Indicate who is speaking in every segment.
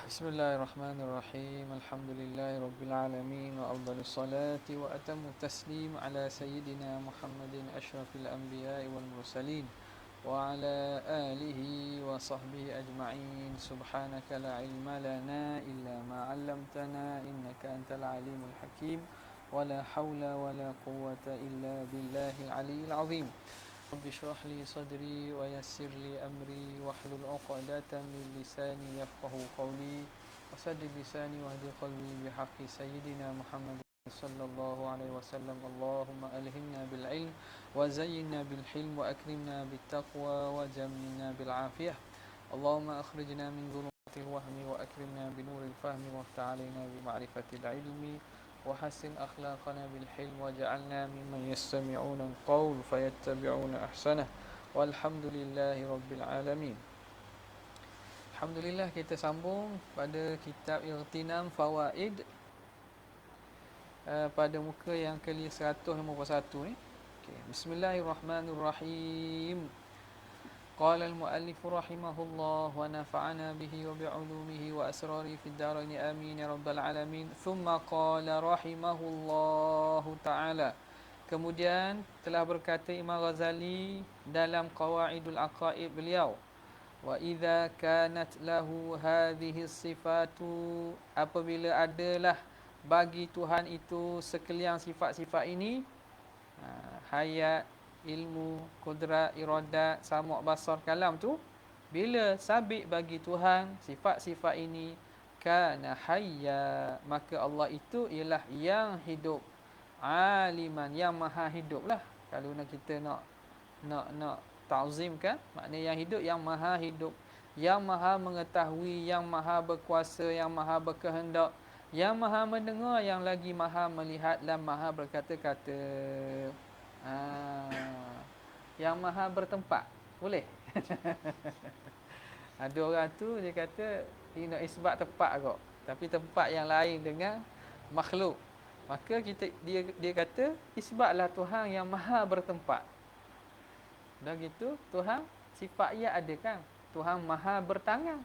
Speaker 1: بسم الله الرحمن الرحيم الحمد لله رب العالمين وأفضل الصلاة وأتم التسليم على سيدنا محمد أشرف الأنبياء والمرسلين وعلى آله وصحبه أجمعين. سبحانك لا علم لنا إلا ما علمتنا إنك أنت العليم الحكيم ولا حول ولا قوة إلا بالله العلي العظيم. رب اشرح لي صدري ويسر لي أمري واحلل عقدة من لساني يفقه قولي وسدد لساني واهد قلبي بحق سيدنا محمد صلى الله عليه وسلم. اللهم ألهمنا بالعلم وزينا بالحلم وأكرمنا بالتقوى وجملنا بالعافية. اللهم أخرجنا من ظلمات الوهم وأكرمنا بنور الفهم وافتح علينا بمعرفة العلم وحسن أخلاقنا بالحلم واجعلنا ممن يستمعون القول فيتبعون أحسنه والحمد لله رب العالمين. Alhamdulillah, kita sambung pada kitab Ightinam Fawaid pada muka yang ke-151 ni. Bismillahirrahmanirrahim. قال المؤلف رحمه الله ونفعنا به وبعلومه وأسراره في الدارين آمين يا رب العالمين. ثم قال رحمه الله تعالى. Kemudian telah berkata Imam Ghazali dalam Qawaidul Aqaid beliau, wa idza kanat lahu hadhihi sifatu, apabila adalah bagi Tuhan itu sekalian sifat-sifat ini, hayat, ilmu, kudrat, iradat, sama' basar, kalam tu, bila sabit bagi Tuhan sifat-sifat ini, kana hayya, maka Allah itu ialah yang hidup, aliman, yang maha hidup lah. Kalau kita nak ta'zimkan, maknanya yang hidup, yang maha hidup, yang maha mengetahui, yang maha berkuasa, yang maha berkehendak, yang maha mendengar, yang lagi maha melihat dan maha berkata-kata. Yang maha bertempat. Boleh? Ada orang tu dia kata dia nak isbat tempat kot, tapi tempat yang lain dengan makhluk. Maka dia kata isbatlah Tuhan yang maha bertempat. Dah gitu Tuhan sifat ia ada kan? Tuhan maha bertangan,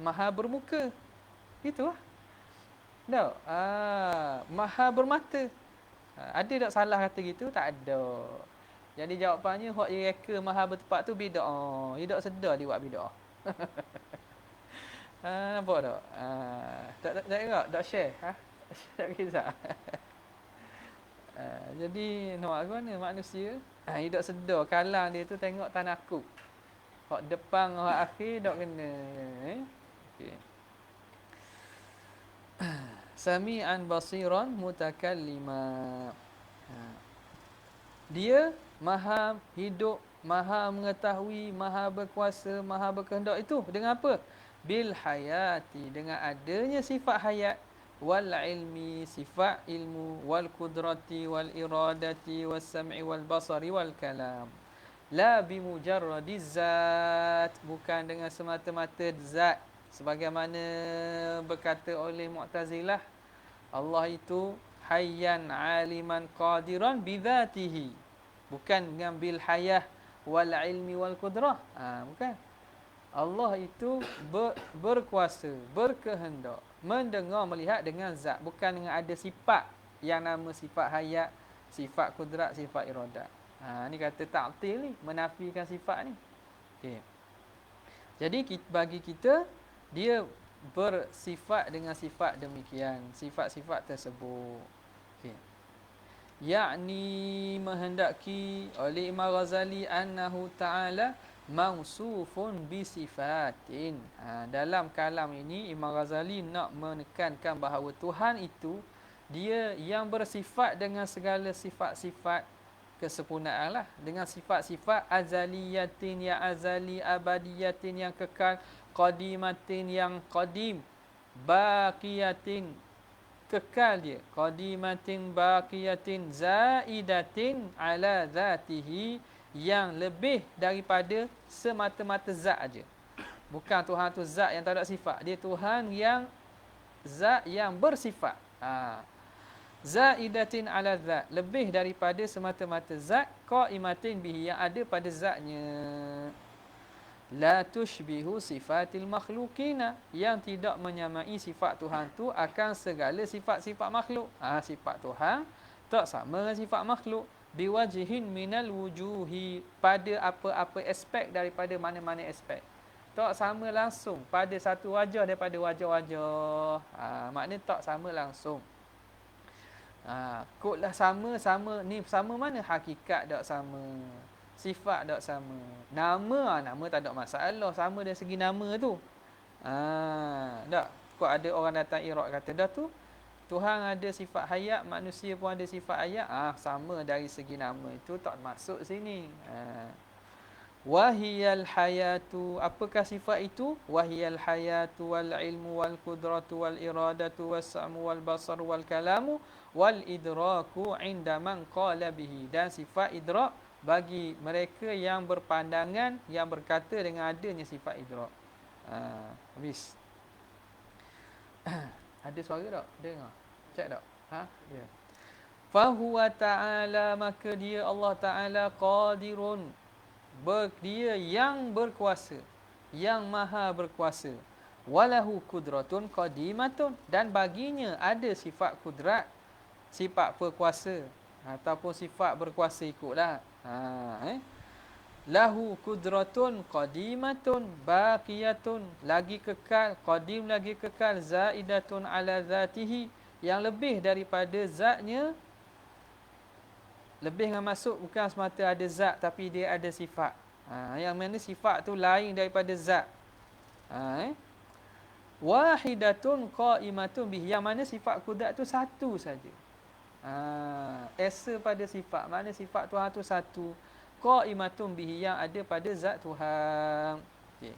Speaker 1: maha bermuka. Gitu lah. Tak? Maha bermata. Ada tak salah kata gitu? Tak ada. Jadi jawapannya hak dia reka maha bertempat tu bid'ah. Dia tak sedar dia buat bid'ah. Nampak tak? Tak ingat? Tak share? Tak kisah. Jadi nak mana manusia dia tak sedar kalang dia tu tengok tanakub. Hak depan hak akhir tak kena. Okey. Sami'an basiran mutakallima. Dia maha hidup, maha mengetahui, maha berkuasa, maha berkehendak itu dengan apa? Bil hayati, dengan adanya sifat hayat, wal ilmi, sifat ilmu, wal qudrati, wal iradati, was sam'i wal basari wal kalam. La bimujarradiz zat, bukan dengan semata-mata zat, sebagaimana berkata oleh Mu'tazilah, Allah itu hayyan aliman qadiran bidzatihi, bukan dengan bil hayah wal ilmi wal qudrah. Bukan. Allah itu berkuasa, berkehendak, mendengar, melihat dengan zat, bukan dengan ada sifat yang nama sifat hayat, sifat kudrat, sifat iradat. Ni kata ta'til ni, menafikan sifat ni. Okey. Jadi bagi kita, dia bersifat dengan sifat demikian, sifat-sifat tersebut. Okey. Yakni menghendaki oleh Imam Ghazali annahu ta'ala mausufun bisifatin. Dalam kalam ini Imam Ghazali nak menekankan bahawa Tuhan itu dia yang bersifat dengan segala sifat-sifat kesempurnaan lah, dengan sifat-sifat azaliyatin yang azali, abadiyatin yang kekal, qadimatin yang qadim, baqiyatin kekal dia, qadimatin baqiyatin zaidatin ala zatihi, yang lebih daripada semata-mata zat aja. Bukan Tuhan tu zat yang tak ada sifat, dia Tuhan yang zat yang bersifat. Zaidatin ala zat, lebih daripada semata-mata zat, qaimatin bihi, yang ada pada zatnya. la tushbihu sifatil makhluqina, yang tidak menyamai sifat Tuhan tu akan segala sifat-sifat makhluk. Sifat Tuhan tak sama dengan sifat makhluk. Biwajhin minal wujuhi, pada apa-apa aspek daripada mana-mana aspek. Tak sama langsung pada satu wajah daripada wajah-wajah. Maknanya tak sama langsung. Kotlah sama ni, sama mana? Hakikat tak sama, sifat tak sama. Nama tak ada masalah, sama dari segi nama tu. Tak. Kok ada orang datang irad kata dah tu Tuhan ada sifat hayat, manusia pun ada sifat hayat. Sama dari segi nama itu tak masuk sini. Wahiyal hayatu, apakah sifat itu? Wahiyal hayatu wal ilmu wal qudratu wal iradatu was sam'u wal basar wal kalamu wal idraku inda man qala bihi, dan sifat idrak bagi mereka yang berpandangan, yang berkata dengan adanya sifat idrak. Habis. Ada suara tak? Dengar. Cek tak? Ya. Fahuwa ta'ala, maka dia Allah Ta'ala qadirun, dia yang berkuasa, yang maha berkuasa. Walahu kudratun qadimatun, dan baginya ada sifat kudrat, sifat berkuasa, ataupun sifat berkuasa ikutlah. Lahu kudratun qadimatun baqiyatun, lagi kekal, qadim lagi kekal, zaidatun ala zatihi, yang lebih daripada zatnya. Lebih dengan maksud bukan semata ada zat, tapi dia ada sifat. Yang mana sifat tu lain daripada zat. Wahidatun qaimatun bih, yang mana sifat kudrat tu satu saja. Esa pada sifat, mana sifat Tuhan tu satu. Qaimatun bih, yang ada pada zat Tuhan. Okay.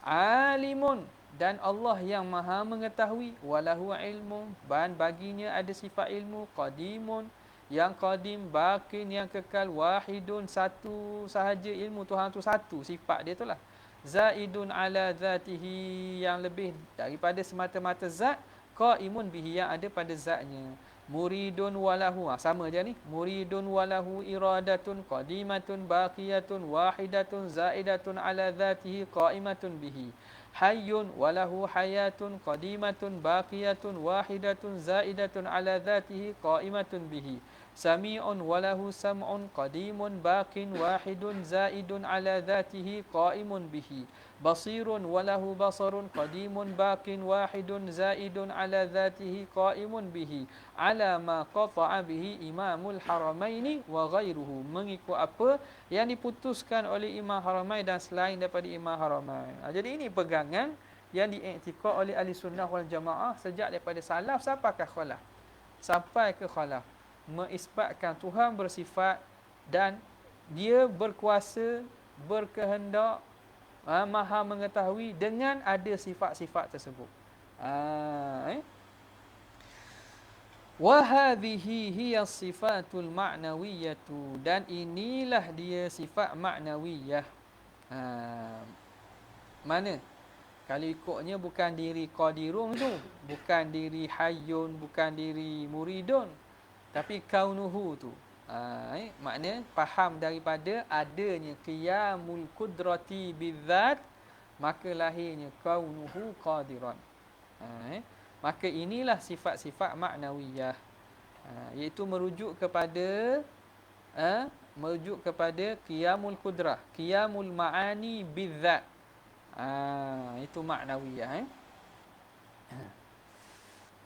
Speaker 1: Alimun, dan Allah yang maha mengetahui. Walahu ilmu, dan baginya ada sifat ilmu. Qadimun, yang qadim, baqin, yang kekal, wahidun, satu sahaja ilmu Tuhan tu satu, sifat dia itulah. Zaidun ala zatihi, yang lebih daripada semata-mata zat. Qaimun bihi, yang ada pada zatnya. Muridun walahu, sama je ni. Muridun walahu iradatun qadimatun baqiyatun wahidatun zaidatun ala zatihi qaimatun bihi. Hayyun walahu hayatun qadimatun baqiyatun wahidatun zaidatun ala zatihi qaimatun bihi. Sami'un walahu sam'un qadimun baqin wahidun zaidun ala zatihi qaimun bihi. Basirun walahu basarun qadimun baqin wahidun zaidun ala zatihi qaimun bihi. Ala ma qata'a bihi imamul haramaini wa ghairuhu, mengikut apa yang diputuskan oleh Imam Haramain dan selain daripada Imam Haramain. Jadi ini pegangan yang diiktikad oleh ahli sunnah wal jamaah sejak daripada salaf sampai ke khalaf. Sampai ke khalaf, mengisbatkan Tuhan bersifat dan dia berkuasa, berkehendak, maha mengetahui dengan ada sifat-sifat tersebut. Wa hadhihi hiya sifatul ma'nawiyatu, dan inilah dia sifat ma'nawiyah. Mana? Kalau ikutnya bukan diri qadirun tu, bukan diri hayyun, bukan diri muridun, tapi kaunuhu tu. Makna faham daripada adanya qiyamul qudrati bizzat, maka lahirnya kaunuhu qadiran. Maka inilah sifat-sifat maknawiyah, iaitu merujuk kepada qiyamul qudrah, qiyamul ma'ani bizzat. Itu maknawiyah.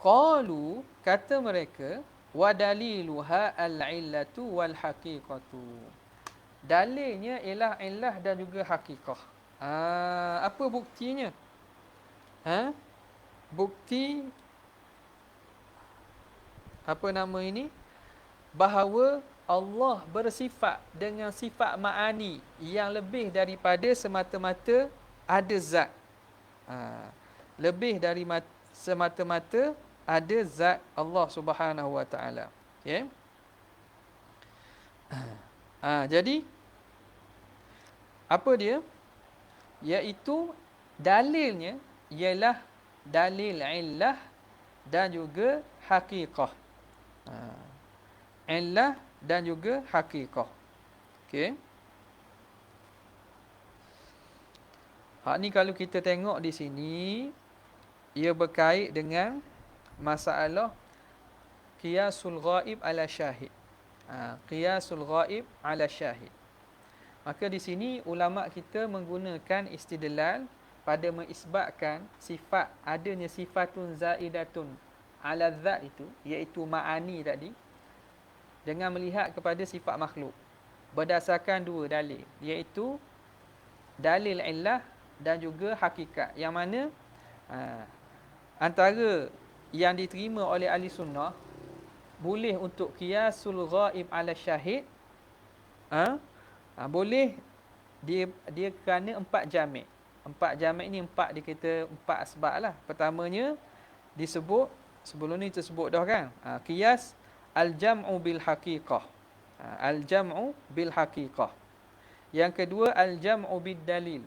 Speaker 1: Qalu, kata mereka, wa daliluha al-illatu wal haqiqatu, dalilnya ialah illah dan juga hakikah. Apa buktinya? Bukti apa nama ini? Bahawa Allah bersifat dengan sifat ma'ani yang lebih daripada semata-mata ada zat. Lebih dari semata-mata ada zat Allah Subhanahu wa taala. Okey. Jadi apa dia? Iaitu dalilnya ialah dalil illah dan juga haqiqah. Illah dan juga haqiqah. Okey. Hak ni kalau kita tengok di sini, ia berkait dengan masalah qiyasul ghaib ala syahid. Qiyasul ghaib ala syahid. Maka di sini ulama kita menggunakan istidlal pada mengisbatkan sifat, adanya sifatun zaidatun ala zat itu, iaitu ma'ani tadi, dengan melihat kepada sifat makhluk berdasarkan dua dalil, iaitu dalil illah dan juga hakikat, yang mana antara yang diterima oleh ahli sunnah boleh untuk qiyasul ghaib ala syahid, boleh dia kerana empat jami'. Empat jami' ni dia kata empat asbab lah. Pertamanya disebut, sebelum ni tersebut dah kan, qiyas al-jam'u bil haqiqah. Al-jam'u bil haqiqah. Yang kedua al-jam'u bid dalil.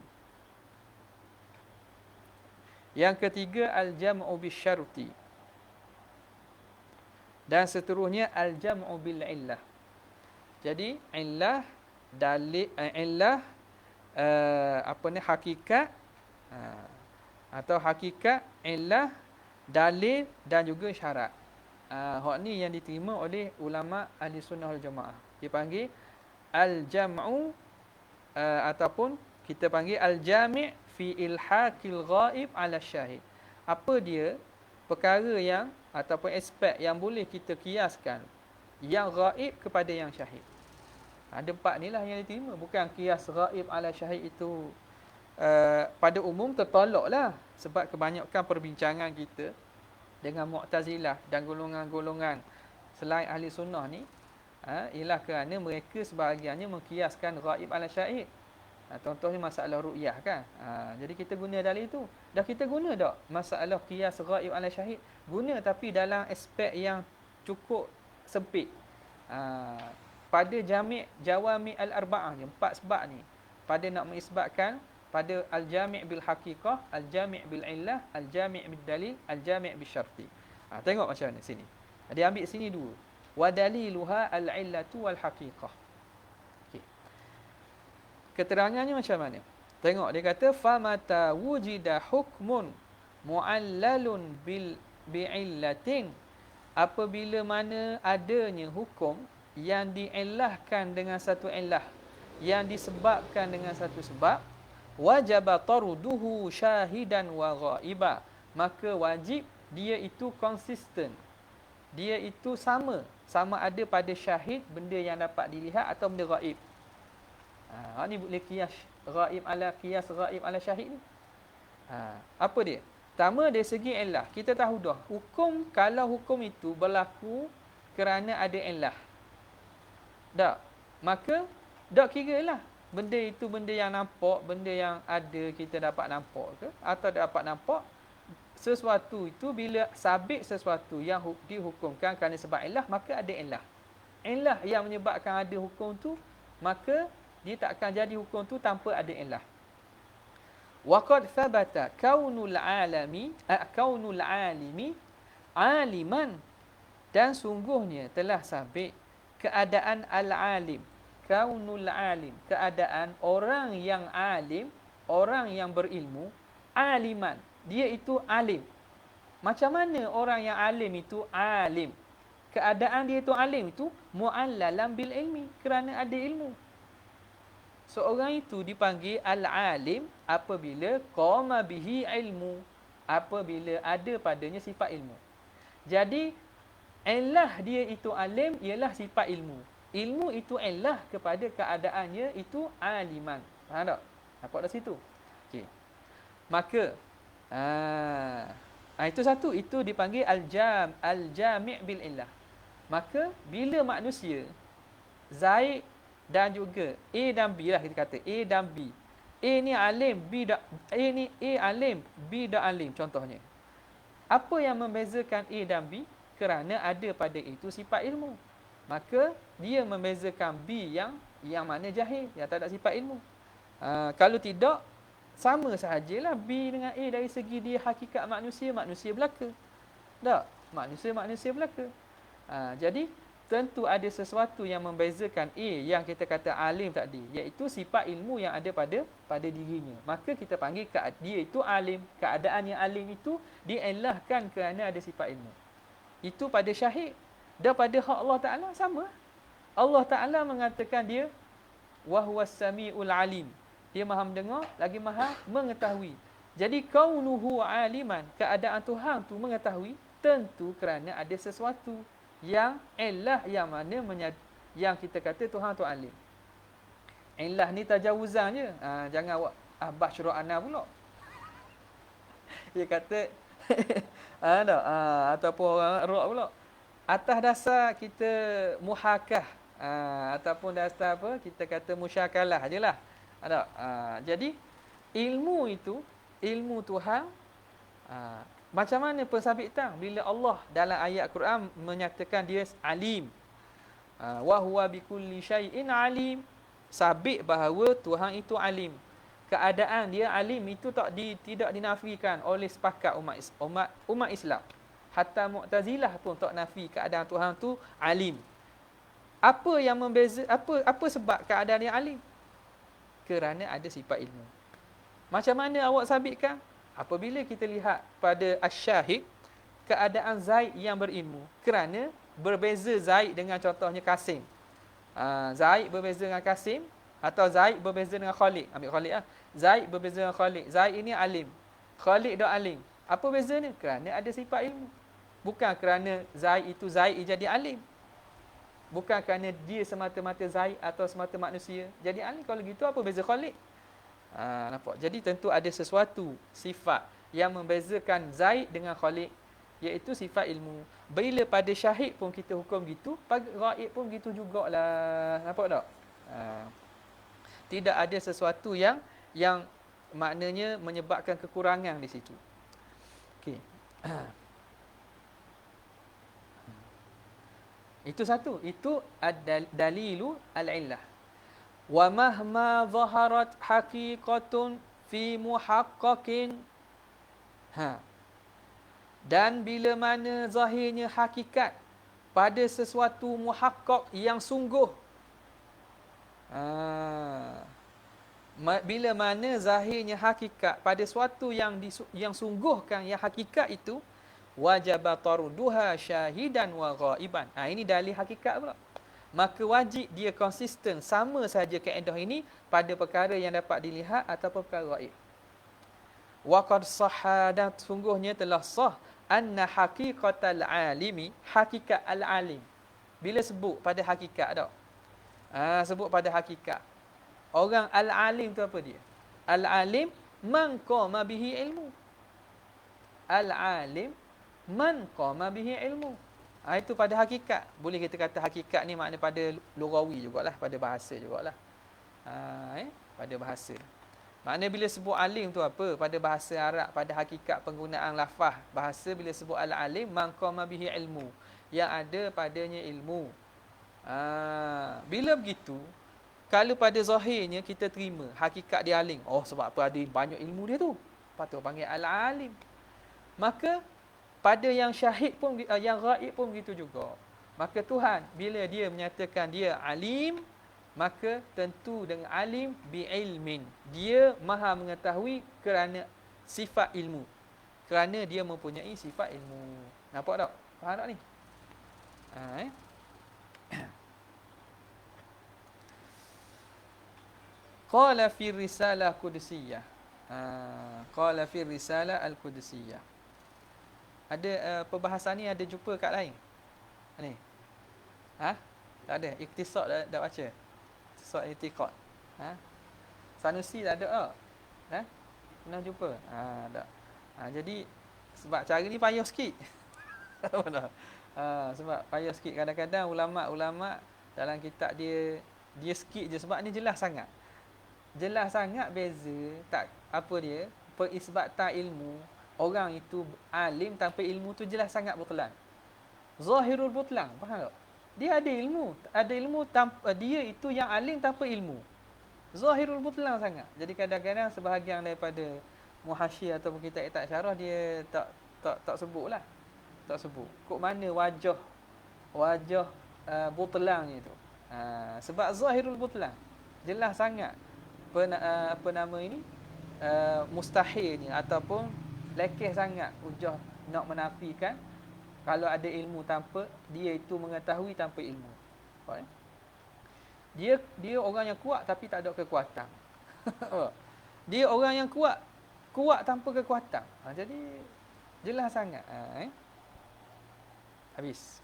Speaker 1: Yang ketiga al-jam'u bis syarti. Dan seterusnya al-jam'u bil illah. Jadi illah, dalil, illah, hakikat, atau hakikat, illah, dalil dan juga syarat. Hak ni yang diterima oleh ulama ahli sunnah wal jamaah. Dipanggil al-jam'u, ataupun kita panggil al-jami' fi ilhaqil ghaib ala syahid. Apa dia? Perkara yang ataupun aspek yang boleh kita kiaskan yang ghaib kepada yang syahid. Ada empat ni lah yang diterima. Bukan qiyas ghaib ala syahid itu pada umum tertolak lah. Sebab kebanyakan perbincangan kita dengan Mu'tazilah dan golongan-golongan selain ahli sunnah ni, ialah kerana mereka sebahagiannya mengkiaskan ghaib ala syahid. Contohnya masalah ru'yah kan. Jadi kita guna dalil itu. Dah kita guna tak masalah qiyas ghaib ala syahid? Guna, tapi dalam aspek yang cukup sempit. Pada jami' jawami' al-arba'ah ni, empat sebab ni. Pada nak mengisbatkan pada al-jami' bil haqiqah, al-jami' bil illah, al-jami' bil dalil, al-jami' bil syarti. Tengok macam mana sini. Dia ambil sini dua. Wa daliluha al-illatu wal haqiqah. Okey. Keterangannya macam mana? Tengok dia kata famata wujida hukmun mu'allalun bil bi'illatin. Apabila mana adanya hukum yang diillahkan dengan satu illah, yang disebabkan dengan satu sebab, wajaba taruduhu syahidan wa ghaiba, maka wajib dia itu konsisten, dia itu sama ada pada syahid, benda yang dapat dilihat, atau benda ghaib. Ni boleh qiyas ghaib ala syahid ni. Apa dia? Pertama, dari segi illah, kita tahu dah hukum, kalau hukum itu berlaku kerana ada illah, tak, maka tak kira lah benda itu benda yang nampak, benda yang ada kita dapat nampak ke atau dapat nampak. Sesuatu itu bila sabit sesuatu yang dihukumkan kerana sebab illah, maka ada illah. Illah yang menyebabkan ada hukum tu, maka dia tak akan jadi hukum tu tanpa ada illah. Waqad thabata kaunul alimi aliman, dan sungguhnya telah sabit keadaan al-alim, kaunul alim, keadaan orang yang alim, orang yang berilmu, aliman, dia itu alim. Macam mana orang yang alim itu alim? Keadaan dia itu alim itu mu'allalan bil ilmi, kerana ada ilmu. Seorang itu dipanggil al-alim apabila qama bihi ilmu, apabila ada padanya sifat ilmu. Jadi illah dia itu alim ialah sifat ilmu. Ilmu itu illah kepada keadaannya itu aliman. Faham tak? Nampak dah situ? Okey. Maka itu satu, itu dipanggil al-jami' bil illah. Maka bila manusia Zaid dan juga A dan B lah, kita kata A dan B. A ni alim, B tak, A ni A alim, B tak alim contohnya. Apa yang membezakan A dan B? Kerana ada pada itu sifat ilmu. Maka dia membezakan B yang mana jahil, yang tak ada sifat ilmu. Kalau tidak, sama sahajalah B dengan A dari segi dia hakikat manusia belaka. Tak? Manusia belaka. Jadi tentu ada sesuatu yang membezakan yang kita kata alim tadi, iaitu sifat ilmu yang ada pada dirinya. Maka kita panggil dia itu alim. Keadaan yang alim itu dielahkan kerana ada sifat ilmu. Itu pada syahid. Dan pada hak Allah Ta'ala sama. Allah Ta'ala mengatakan dia wahwas sami'ul alim. Dia maha mendengar, lagi maha mengetahui. Jadi kaunuhu aliman, keadaan Tuhan tu mengetahui, tentu kerana ada sesuatu yang ilah yang mana yang kita kata Tuhan tu alim. Ilah ni tajawuzan je. Jangan awak basyru ana pula. Dia kata tak, ataupun orang rock pula. Atas dasar kita muhakah, ataupun dasar apa, kita kata musyakalah je lah. Jadi ilmu itu, ilmu Tuhan, macam mana pensabitan bila Allah dalam ayat Quran menyatakan dia alim, wa huwa bikulli syai'in alim, sabit bahawa Tuhan itu alim. Keadaan dia alim itu tidak dinafikan oleh sepakat umat Islam. Hatta Mu'tazilah pun tak nafi keadaan Tuhan tu alim. Apa yang membeza, apa sebab keadaan dia alim? Kerana ada sifat ilmu. Macam mana awak sabitkan? Apabila kita lihat pada Asy-Syahid, keadaan Zaid yang berilmu. Kerana berbeza Zaid dengan contohnya Kasim. Zaid berbeza dengan Kasim, atau Zaid berbeza dengan Khalid. Ambil Khalid lah. Zaid berbeza dengan Khalid. Zaid ini alim. Khalid dah alim. Apa bezanya? Kerana ada sifat ilmu. Bukan kerana Zaid itu Zaid jadi alim. Bukan kerana dia semata-mata Zaid atau semata manusia jadi alim. Kalau gitu apa beza Khalid? Nampak? Jadi tentu ada sesuatu sifat yang membezakan Zaid dengan Khalid, iaitu sifat ilmu. Bila pada syahid pun kita hukum gitu, pada ghaib pun gitu jugalah. Nampak tak? Tidak ada sesuatu yang maknanya menyebabkan kekurangan di situ. Okey. Itu satu. Itu ad-dalilu al-illah. Wa mahma zaharat haqiqatun fi muhaqqaqin. Dan bila mana zahirnya hakikat pada sesuatu muhaqqaq yang sungguh. Bila mana zahirnya hakikat pada sesuatu yang sungguhkan, yang hakikat itu, wajib taruduha syahidan wa ghaiban. Ini dalil hakikat pula. Maka wajib dia konsisten, sama saja kaedah ini pada perkara yang dapat dilihat ataupun perkara ghaib. Wa qad sahhadat, sungguhnya telah sah anna haqiqatal alimi, hakikat al-alim. Bila sebut pada hakikat tak? Sebut pada hakikat. Orang al-alim tu apa dia? Al-alim man qama bihi ilmu. Al-alim man qama bihi ilmu. Itu pada hakikat. Boleh kita kata hakikat ni makna pada lughawi jugalah, pada bahasa jugalah. Pada bahasa. Makna bila sebut alim tu apa? Pada bahasa Arab, pada hakikat penggunaan lafaz bahasa, bila sebut al-alim man qama bihi ilmu, yang ada padanya ilmu. Bila begitu, kalau pada zahirnya kita terima hakikat dia alim. Sebab apa? Ada banyak ilmu dia tu. Patut panggil al-alim. Maka pada yang syahid pun, yang ghaib pun begitu juga. Maka Tuhan bila dia menyatakan dia alim, maka tentu dengan alim bi ilmin. Dia maha mengetahui kerana sifat ilmu. Kerana dia mempunyai sifat ilmu. Nampak tak? Faham tak ni? Qala fi risalah qudsiyah. Qala fi risalah al-qudsiyah. Ada perbahasan ni ada jumpa kat lain? Ni. Tak ada. Iktisad dah baca. Iktisad i'tiqad. Sanusi tak ada tak? Pernah jumpa? Tak. Jadi sebab cara ni payah sikit. Sebab payah sikit. Kadang-kadang ulama' dalam kitab dia sikit je sebab ni jelas sangat. Jelas sangat beza tak apa dia perisbatan ilmu. Orang itu alim tanpa ilmu tu jelas sangat butlan. Zahirul butlan, faham tak? Dia ada ilmu tanpa dia itu yang alim tanpa ilmu. Zahirul butlan sangat. Jadi kadang-kadang sebahagian daripada muhasyiah ataupun kitab syarah dia tak sebutlah. Tak sebut. Kok mana wajah butlannya itu. Sebab zahirul butlan. Jelas sangat apa nama ini? Mustahilnya ataupun lekeh sangat hujah nak menafikan kalau ada ilmu tanpa dia itu mengetahui tanpa ilmu. Faham? Dia orang yang kuat tapi tak ada kekuatan. Dia orang yang kuat tanpa kekuatan. Jadi jelas sangat. Habis.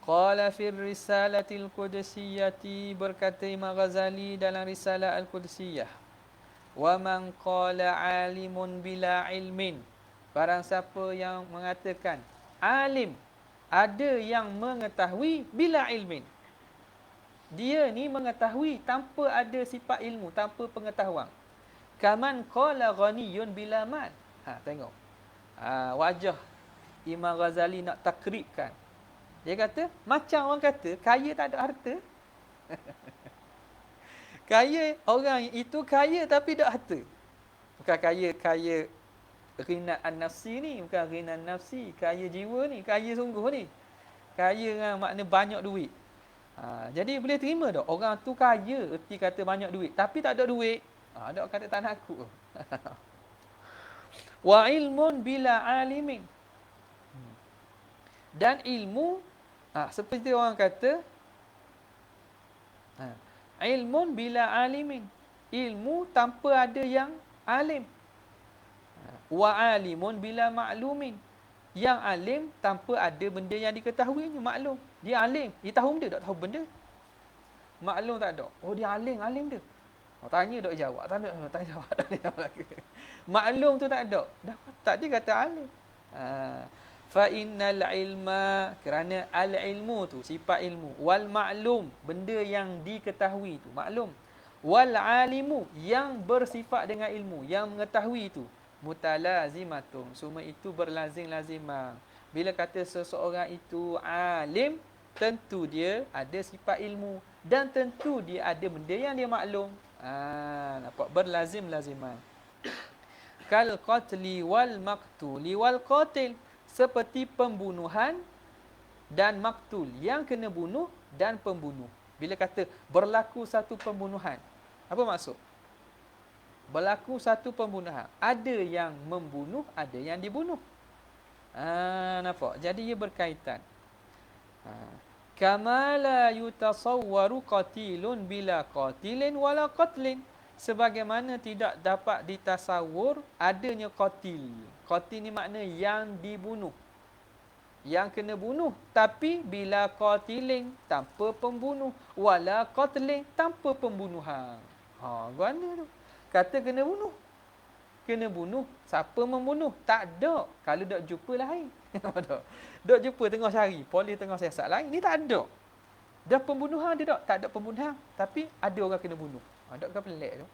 Speaker 1: Qala fir risalatil qudsiyati, berkata Imam Ghazali dalam risalah al-Qudsiyah, wa man qala alimun bila ilmin, barang siapa yang mengatakan alim, ada yang mengetahui bila ilmin, dia ni mengetahui tanpa ada sifat ilmu, tanpa pengetahuan. Kaman qala ghaniyun bila mal. Tengok. Wajah Imam Ghazali nak takribkan. Dia kata, macam orang kata, kaya tak ada harta. Kaya, orang itu kaya tapi tak harta. Bukan kaya ghinaan nafsi ni. Bukan ghinaan nafsi. Kaya jiwa ni. Kaya sungguh ni. Kaya dengan makna banyak duit. Jadi boleh terima tak? Orang tu kaya, erti kata banyak duit. Tapi tak ada duit. Ada kata tak nak aku. Wa ilmun bila alimin. Dan ilmu, seperti orang kata, ilmun bila alimin. Ilmu tanpa ada yang alim. Wa alimun bila maklumin. Yang alim tanpa ada benda yang diketahuinya, maklum. Dia alim, dia tahu benda, tak tahu benda. Maklum tak ada. Oh, dia alim dia. Tanya tak jawab, tak jawab, tak jawab lagi. Maklum tu tak ada. Dah tak dia kata alim. Fa innal ilma, kerana al-ilmu tu sifat ilmu, wal ma'lum, benda yang diketahui tu maklum, wal alimu, yang bersifat dengan ilmu, yang mengetahui itu, mutalazimatun, semua itu berlazim-lazimah. Bila kata seseorang itu alim, tentu dia ada sifat ilmu dan tentu dia ada benda yang dia maklum. Nampak berlazim-lazimah. Kal qatli wal maqtuli wal qatil, seperti pembunuhan dan maktul, yang kena bunuh dan pembunuh. Bila kata berlaku satu pembunuhan, apa maksud? Berlaku satu pembunuhan, ada yang membunuh, ada yang dibunuh. Nampak? Jadi ia berkaitan. Kama la yutasawwaru qatilun bila qatilin wala qatlin, sebagaimana tidak dapat ditasawur adanya qatil. Qatil ni makna yang dibunuh, yang kena bunuh, tapi bila qatilin, tanpa pembunuh, wala qatlin, tanpa pembunuhan. Gimana tu? Kata kena bunuh, siapa membunuh? Tak ada. Kalau dok jumpa lain. Dok jumpa tengah cari, polis tengah siasat lain, ni tak ada. Dah pembunuhan dia tak ada pembunuhan, tapi ada orang kena bunuh. Dok kan pelik tu.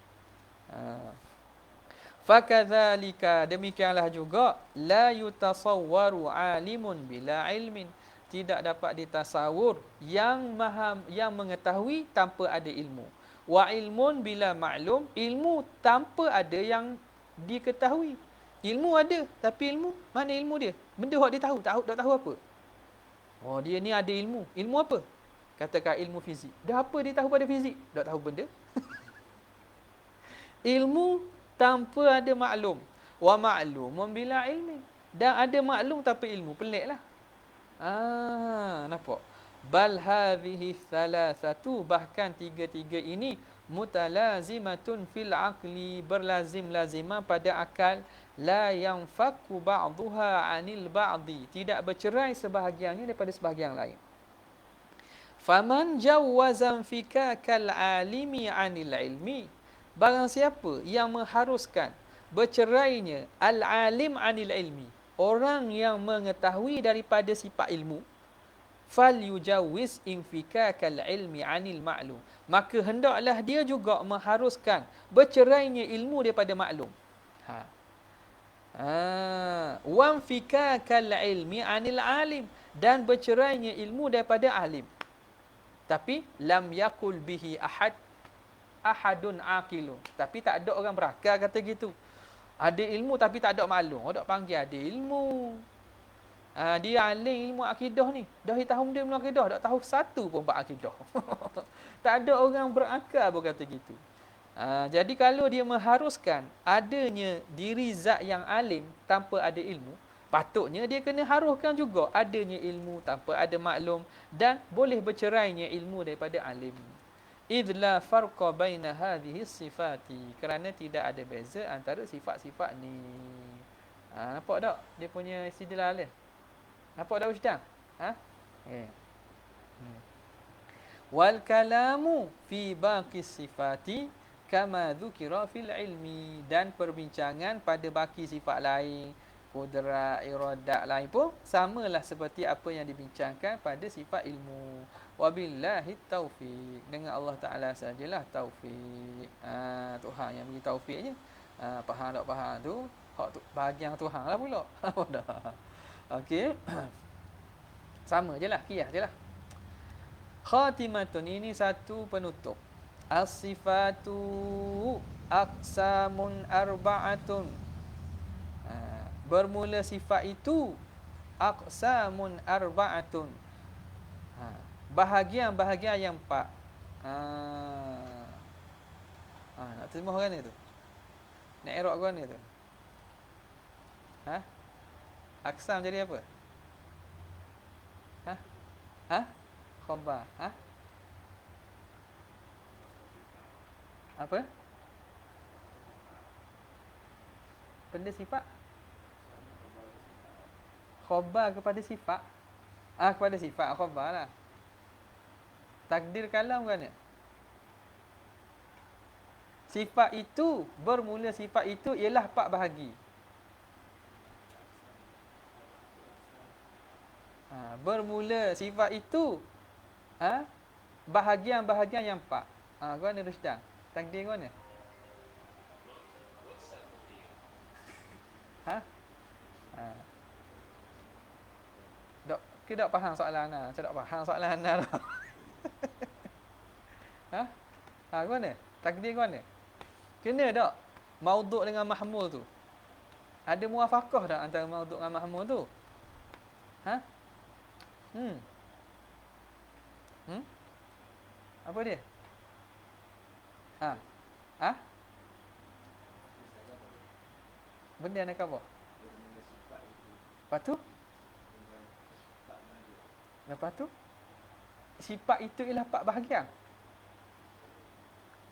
Speaker 1: Fakadzalika, demikianlah juga, la yutasawwaru alimun bila ilmin, tidak dapat ditasawur yang mengetahui tanpa ada ilmu. Wa ilmun bila maklum, ilmu tanpa ada yang diketahui. Ilmu ada, tapi ilmu, mana ilmu dia? Benda yang dia tahu, tak tahu apa. Dia ni ada ilmu. Ilmu apa? Katakan ilmu fizik. Dah apa dia tahu pada fizik? Tak tahu benda. Ilmu tanpa ada maklum. Wa ma'lumun bila ilmin. Dan ada maklum tanpa ilmu. Peliklah. Nampak? Bal hadhihi thalathatu, bahkan tiga-tiga ini, mutalazimatun fil aqli, berlazim-lazimah pada akal, la yanfaku ba'duha 'anil ba'di, tidak bercerai sebahagiannya daripada sebahagian lain. Faman jawwazan fikakal alimi 'anil ilmi, barang siapa yang mengharuskan bercerainya al-alim 'anil ilmi, orang yang mengetahui daripada sifat ilmu, fal yujawwiz infikakal ilmi 'anil ma'lum, maka hendaklah dia juga mengharuskan bercerainya ilmu daripada maklum. Wa infikakal ilmi 'anil alim, dan bercerainya ilmu daripada alim. Tapi lam yakul bihi ahadun aqilun, tapi tak ada orang berakal kata gitu. Ada ilmu tapi tak ada maklum. Orang panggil ada ilmu. Dia alim ilmu akidah ni. Dah tahun dia ilmu akidah, tak tahu satu pun bab akidah. Tak ada orang berakal pun kata gitu. Jadi kalau dia mengharuskan adanya diri zat yang alim tanpa ada ilmu, patutnya dia kena haruskan juga adanya ilmu tanpa ada maklum dan boleh bercerainya ilmu daripada alim. Idla farqa baina hadhihi sifati, kerana tidak ada beza antara sifat-sifat ni. Nampak tak dia punya istidlal dia? Nampak tak Ustaz? Okay. Wal kalamu fi baqi sifati kama dzukira fil ilmi, dan perbincangan pada baki sifat lain, qudrat, iradat lain pun samalah seperti apa yang dibincangkan pada sifat ilmu. Wabillahi taufiq, dengan Allah Taala sajalah taufik. Tuhan yang bagi taufiknya. Faham tak faham tu? Hak tu bahagian Tuhan lah pula. Okey. Sama je lah, qiyas je lah. Khatimatun, ini satu penutup. As-sifatu aqsamun arba'atun. Bermula sifat itu aqsamun arba'atun. Bahagian-bahagian yang empat. Nak terjemah kan itu? Nak erok kan itu? Aqsam jadi apa? Khabar. Apa? Benda sifat? Khabar kepada sifat? Kepada sifat, khabar lah. Takdir kalam kan? Sifat itu, bermula sifat itu ialah 4 bahagi. Bermula sifat itu bahagian-bahagian yang 4. Kau ni Rusdan. Takdir kau ni? Dok, kita tak faham soalan ana. Saya tak faham soalan ana dah. Kau ni? Takdir kau ni? Kena tak maudhu' dengan mahmul tu? Ada muwafaqah tak antara maudhu' dengan mahmul tu? Apa dia? Benda nak apa? Lepas tu? Sifat itu ialah 4 bahagian.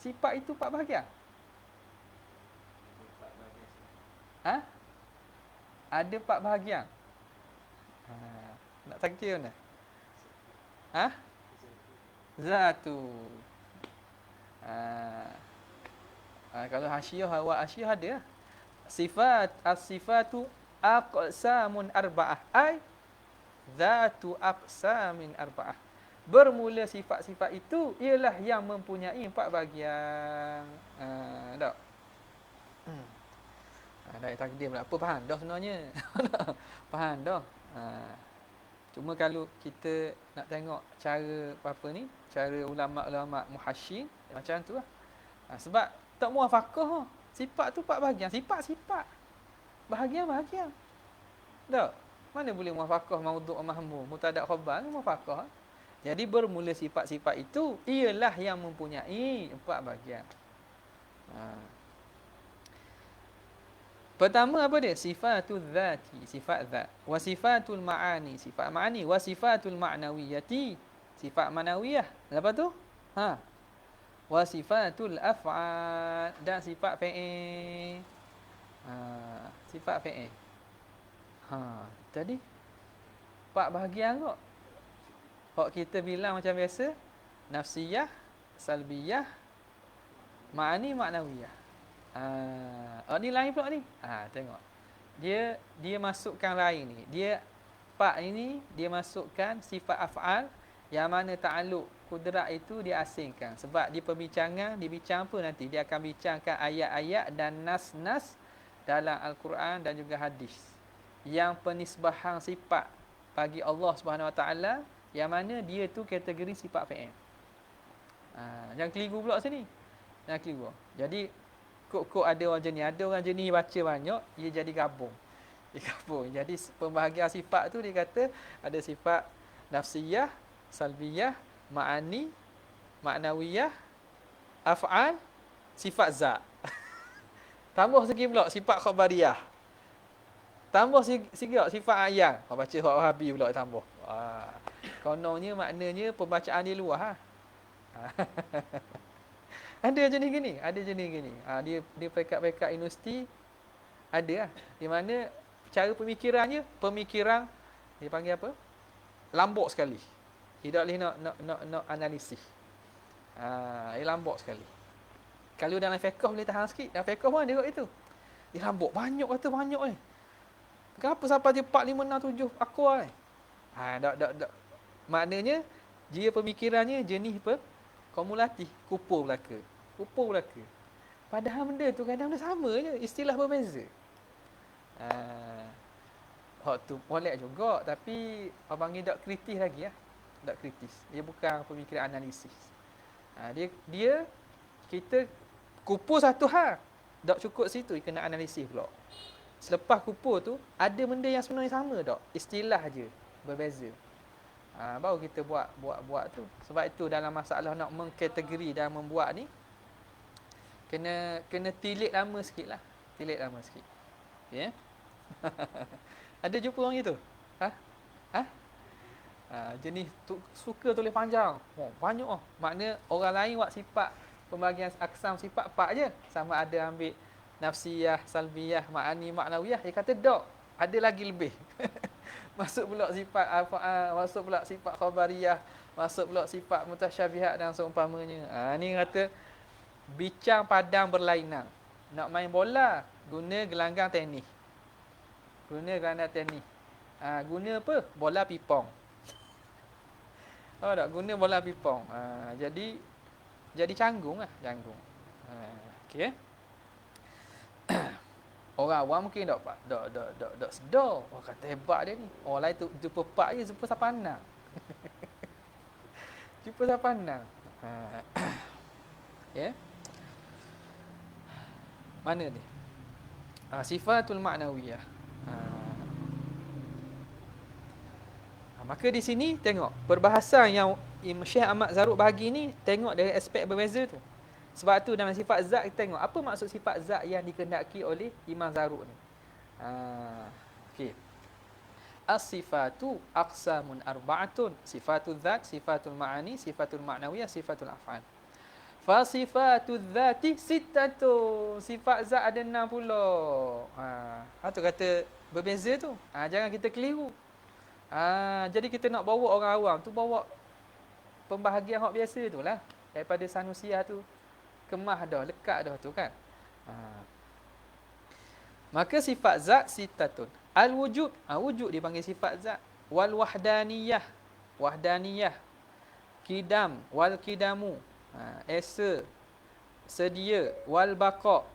Speaker 1: Sifat itu 4 bahagian. Ada 4 bahagian. Nak takdir mana? Zatu. Kalau hasyiah, wa hasyiah ada. Sifat, as-sifatu aqsamun arba'ah. Ai zatu aqsamin arba'ah. Bermula sifat-sifat itu ialah yang mempunyai 4 bahagian. Tak? Dah takdir pula. Apa faham dah sebenarnya? Faham dah? Cuma kalau kita nak tengok cara apa ni, cara ulama-ulama muhasyir macam tu lah. Sebab tak muwafaqah. Sifat tu 4 bahagian. Sifat-sifat. Bahagian-bahagian. Tak? Mana boleh muwafaqah maudhu' mahmul, mubtada' khabar ni muwafaqah. Jadi bermula sifat-sifat itu ialah yang mempunyai 4 bahagian. Pertama apa dia? Sifatul dzati, sifat zat. Wa sifatul ma'ani, sifat ma'ani. Wa sifatul ma'nawiyati, sifat ma'nawiyah. Lepas tu? Wa sifatul af'al, dan sifat fi'il. Sifat fi'il. Jadi 4 bahagian kok. Kok kita bilang macam biasa, nafsiyah, salbiyah, ma'ani, ma'nawiyah. Ni lain pula ni. Tengok. Dia masukkan lain ni. Dia part ini dia masukkan sifat af'al yang mana ta'alluq kudrat itu dia asingkan. Sebab di perbincangan dibincang apa nanti? Dia akan bincangkan ayat-ayat dan nas-nas dalam Al-Quran dan juga hadis yang penisbahan sifat bagi Allah Subhanahu Wa Taala yang mana dia tu kategori sifat fi'il. Jangan keliru pula sini. Jangan keliru. Jadi kok ada orang jenis baca banyak, ia jadi gabung. digabung. Jadi pembahagian sifat tu dia kata ada sifat nafsiyah, salbiyah, ma'ani, maknawiyah, af'al, sifat zat. Tambah sikit pula sifat khabariyah. Tambah sikit sifat ayang. Kau baca hak Wahabi pula tambah. Kononnya maknanya pembacaan dia luas Ada jenis gini, ada jenis gini. Dia pekat-pekat universiti ada lah. Di mana cara pemikiran dia panggil apa? Lambok sekali. Tidak boleh nak analisis. Dia lambok sekali. Kalau dalam fiqh boleh tahan sikit. Dalam fiqh pun dia itu. Dia lambok banyak kata banyak Kenapa sampai dia 4 5 6 7 akwa tak. Maknanya dia pemikirannya jenis apa? Kumulatif, kupur belaka. Padahal benda tu kadang dia sama je, istilah berbeza. Hak tu molek juga tapi abang ni tak kritis lagi Tak kritis. Dia bukan pemikiran analisis. Dia kita kupur satu hal. Tak cukup situ kena analisis pula. Selepas kupur tu ada benda yang sebenarnya sama tak? Istilah je berbeza. Baru kita buat tu. Sebab itu dalam masalah nak mengkategori dan membuat ni kena tilik lama sikitlah. Okey. Ada jumpa orang gitu? Jenis suka tulis panjang. Banyak Makna orang lain buat sifat pembahagian aksam sifat 4 je. Sama ada ambil nafsiyah, salbiyah, ma'ani, maknawiyah. Dia kata tak. Ada lagi lebih. Masuk pula sifat masuk pula sifat khabariyah, masuk pula sifat mutasyabihat dan seumpamanya. Ni kata bincang padang berlainan. Nak main bola, guna gelanggang tenis. Guna apa? Bola pipong. Tak guna bola pipong. Jadi canggung. Okey. Orang awam mungkin tak sedar. Orang kata hebat dia ni. Orang lain tu jumpa pak je, jumpa sapandang. Jumpa sapandang. Okay. Mana ni? Sifatul ma'nawiyah. Maka di sini tengok perbahasan yang Syekh Ahmad Zarruq bahagi ni, tengok dari aspek berbeza tu. Sebab tu dalam sifat zat kita tengok apa maksud sifat zat yang dikehendaki oleh Imam Zarruq ni. Okey. As-sifatu aqsamun arba'atun. Sifatul zat, sifatul ma'ani, sifatul ma'nawiyah, sifatul af'al. Fa sifatul zati sittatun. Sifat zat ada 6 pula. Tu kata berbeza tu. Jangan kita keliru. Jadi kita nak bawa orang awam tu bawa pembahagian hak biasa tu lah. Daripada Sanusiah tu kemah dah, lekat dah tu kan. Maka sifat zat sitatun. Al-wujud, wujud dipanggil sifat zat. Wal wahdaniyah, kidam, wal kidamu, esa, sedia, wal baqa,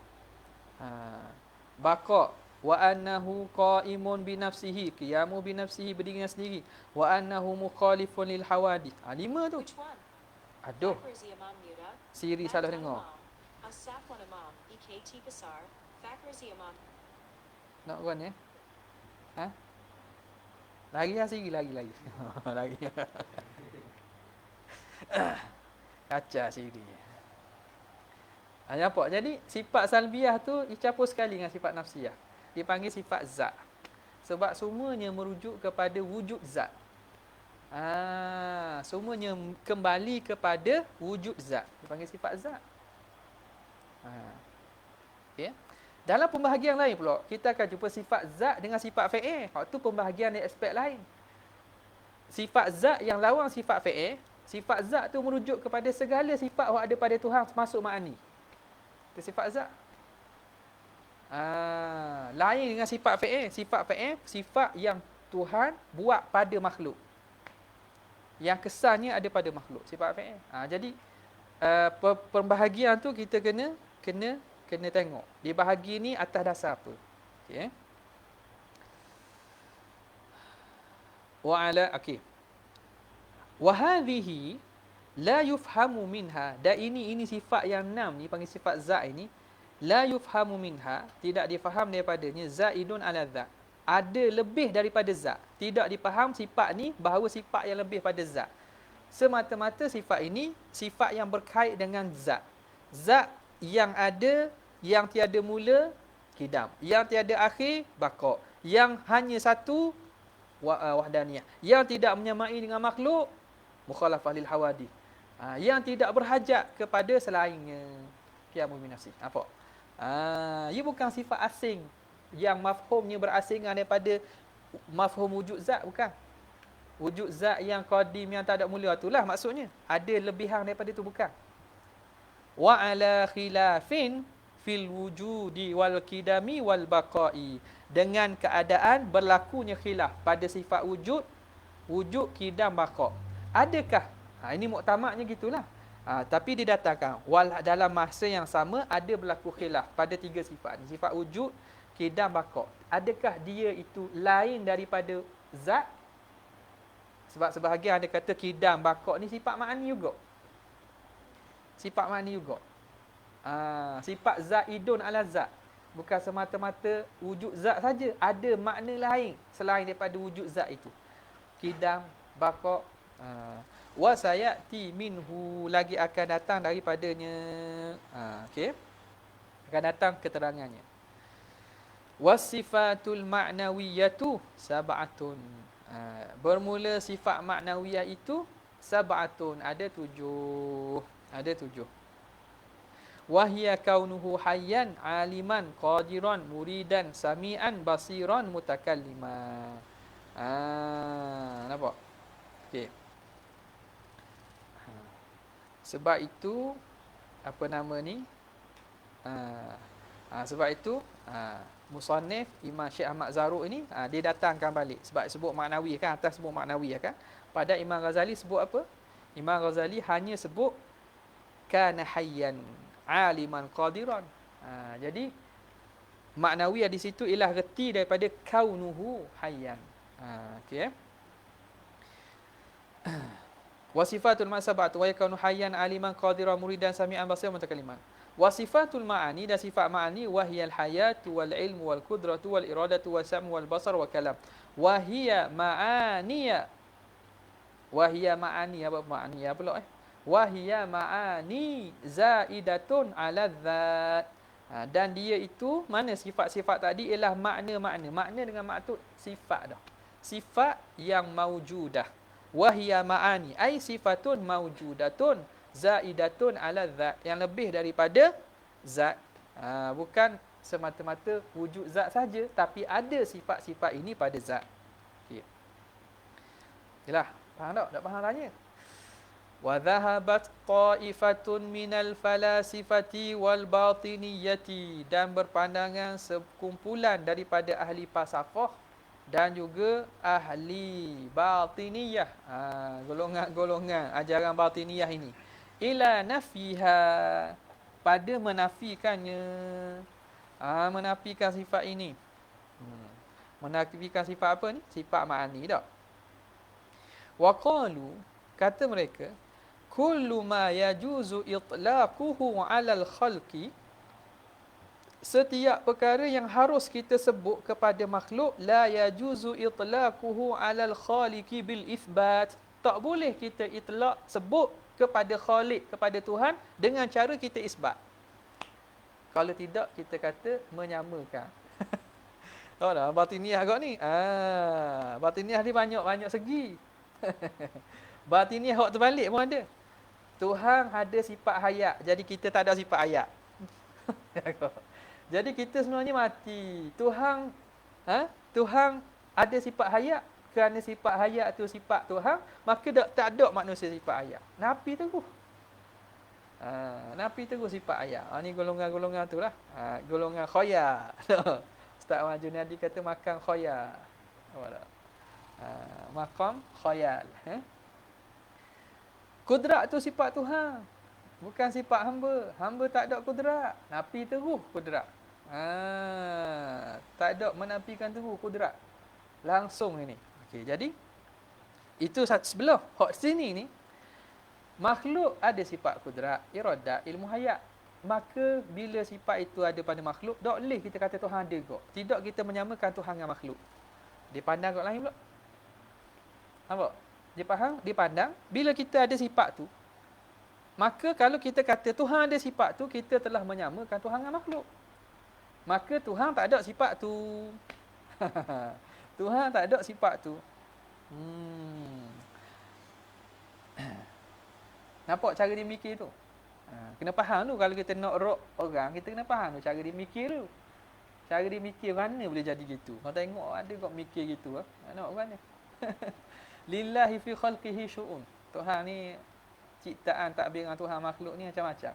Speaker 1: wa annahu qaimun bi nafsihi, qiyamu bi nafsihi, berdiri dengan sendiri, wa annahu mukhalifun lil hawadith. 5 tu. Aduh. Siri salah dengar. Nak run ya? Lagi Siri lagi. Lagi. Kacau Siri. Nampak? Jadi sifat salbiyah tu dicampur sekali dengan sifat nafsiyah. Dipanggil sifat zat. Sebab semuanya merujuk kepada wujud zat. Semuanya kembali kepada wujud zat. Dipanggil sifat zat. Okay. Dalam pembahagian lain pula, kita akan jumpa sifat zat dengan sifat fi'il. Waktu pembahagian di aspek lain. Sifat zat yang lawan sifat fi'il, sifat zat tu merujuk kepada segala sifat yang ada pada Tuhan termasuk ma'ani. Itu sifat zat. Lain dengan sifat fi'il. Sifat fi'il, sifat yang Tuhan buat pada makhluk. Yang kesannya ada pada makhluk, sifat fi'il. Jadi pembahagian tu kita kena tengok. Dia bahagi ni atas dasar apa? Okey. Okey. Wa hadhihi la yufhamu minha. Dan ini sifat yang 6 ni panggil sifat zat ini. La yufhamu minha, tidak difaham daripadanya zaidun ala zat. ada lebih daripada zat. Tidak dipaham sifat ni bahawa sifat yang lebih pada zat. Semata-mata sifat ini sifat yang berkait dengan zat. Zat yang ada, yang tiada mula, kidam. Yang tiada akhir, baqa. Yang hanya satu, wahdaniyah. Yang tidak menyamai dengan makhluk, mukhalafah lil hawadith. Yang tidak berhajat kepada selainnya. Qiyamu bi nafsi. Apa? Ia bukan sifat asing yang mafhumnya berasingan daripada mafhum wujud zat, bukan. Wujud zat yang qadim, yang tak ada mula, itulah maksudnya. Ada lebihan daripada itu, bukan. Wa ala khilafin fil wujudi wal qidami wal baqai. Dengan keadaan berlakunya khilaf pada sifat wujud, wujud, qidam, baqa. Adakah? Ini muktamadnya gitulah. Tapi didatangkan dalam masa yang sama ada berlaku khilaf pada tiga sifat ni. Sifat wujud, qidam, baqa. Adakah dia itu lain daripada zat? Sebab sebahagian ada kata qidam, baqa ni sifat ma'ani juga. Sifat ma'ani juga. Sifat zaidun ala zat. Bukan semata-mata wujud zat saja, ada makna lain selain daripada wujud zat itu. Qidam, baqa. Wa sayati minhu, lagi akan datang daripadanya. Okey. Akan datang keterangannya. Wasifatul ma'nawiyatu sab'atun. Bermula sifat maknawiyah itu sab'atun, ada tujuh. Ada tujuh. Wahia kaunuhu hayyan, aliman, qadiran, muridan, sami'an, basiran, mutakalliman. Nampak? Okey. Sebab itu apa nama ni? Sebab itu musannif Imam Syekh Ahmad Zarruq ini dia datangkan balik sebab sebut maknawi kan, atas sebut maknawi kan. Pada Imam Ghazali sebut apa? Imam Ghazali hanya sebut kana hayyan, aliman, qadiran. Jadi maknawi di situ ialah reti daripada kaunuhu hayyan. Okey. Wasifatul ma'sabatu wa yakunu hayyan, aliman, qadiran, muridan, sami'an, basiran, mutakalliman. Wasifatul ma'ani, dan sifat ma'ani, wahiyal hayatu wal ilmu wal qudratu wal iradatu wal sam'u wal basar wal kalam. Wahiya ma'aniya. Wahiya ma'aniya, apa ma'aniya pula Wahiya ma'ani zaidatun ala dzat. Dan dia itu, mana sifat-sifat tadi ialah makna-makna. Makna dengan maksud sifat dah. Sifat yang maujudah. Wahiya ma'ani, ai sifatun maujudatun zaidatun ala zat, yang lebih daripada zat. Bukan semata-mata wujud zat saja, tapi ada sifat-sifat ini pada zat. Okey. Yalah, faham tak? Tak faham tanya. Wa dhahabat qa'ifatun minal falasifati wal batiniyati, dan berpandangan sekumpulan daripada ahli falsafah dan juga ahli batiniyah, golongan-golongan ajaran batiniyah ini, ila nafiha, pada menafikannya, menafikan sifat ini. Menafikan sifat apa ni? Sifat ma'ani tak? Wa qalu, kata mereka, kullu ma yajuzu itlaquhu 'alal khalqi, setiap perkara yang harus kita sebut kepada makhluk, la yajuzu itlaquhu 'alal khaliqi bil itsbat, tak boleh kita itlaq sebut kepada Khalik, kepada Tuhan dengan cara kita isbat. Kalau tidak kita kata menyamakan. Tahu dah batiniyah agak ni. Batiniyah ni banyak segi. Batiniyah hak terbalik pun ada. Tuhan ada sifat hayat, jadi kita tak ada sifat hayat. Jadi kita sebenarnya mati. Tuhan ada sifat hayat, kerana sifat hayat tu sifat Tuhan, maka tak ada manusia sifat hayat. Nafi terus. Nafi terus sifat hayat. Ni golongan-golongan tu lah. Golongan khoya. Ustaz Ahmad Junadi kata makan khoya. Maqam khayal. Kudrat tu sifat Tuhan, bukan sifat hamba. Hamba tak ada kudrat. Nafi terus kudrat. Tak ada menafikan terus kudrat. Langsung ini. Okey, jadi itu satu sebelah. Hak sini ni makhluk ada sifat kudrat, iradat, ilmu hayat. maka bila sifat itu ada pada makhluk, tak boleh kita kata Tuhan ada kok. Tidak kita menyamakan Tuhan dengan makhluk. Dia pandang kat lain pula. Nampak? Dia faham? Dia pandang. Bila kita ada sifat tu, maka kalau kita kata Tuhan ada sifat tu, kita telah menyamakan Tuhan dengan makhluk. Maka Tuhan tak ada sifat tu. Tuhan tak ada sifat tu. Nampak cara dia mikir tu? Kena faham tu. Kalau kita nak rock orang, kita kena faham tu cara dia mikir tu. Cara dia mikir mana boleh jadi gitu. Kau tengok ada kau mikir gitu. Nak mana? Lillahi fi khalqihi syu'un. Tuhan ni ciptaan takbir dengan Tuhan makhluk ni macam-macam.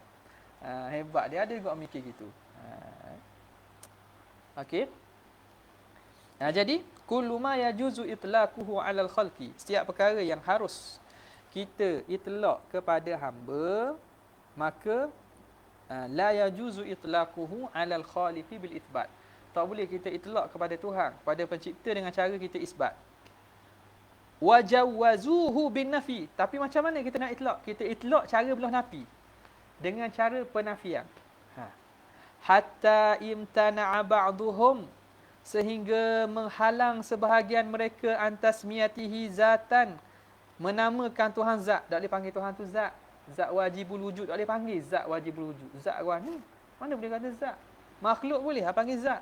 Speaker 1: Hebat dia ada kau mikir gitu. Okey. Jadi kullu ma yajuzu itlaquhu 'alal khalqi. Setiap perkara yang harus kita itlaq kepada hamba, maka la yajuzu itlaquhu 'alal khaliqi bil itsbat. Tak boleh kita itlaq kepada Tuhan, kepada pencipta dengan cara kita isbat. Wa jawazuhu bin nafi. Tapi macam mana kita nak itlaq? Kita itlaq cara belah nafi dengan cara penafian. Hatta imtana'a ba'duhum, sehingga menghalang sebahagian mereka antasmiyatihi zatan, menamakan Tuhan zat. Tak boleh panggil Tuhan tu zat. Zat wajibul wujud tak boleh panggil zat wajibul wujud. Zat orang ni mana boleh kata zat? Makhluk boleh panggil zat.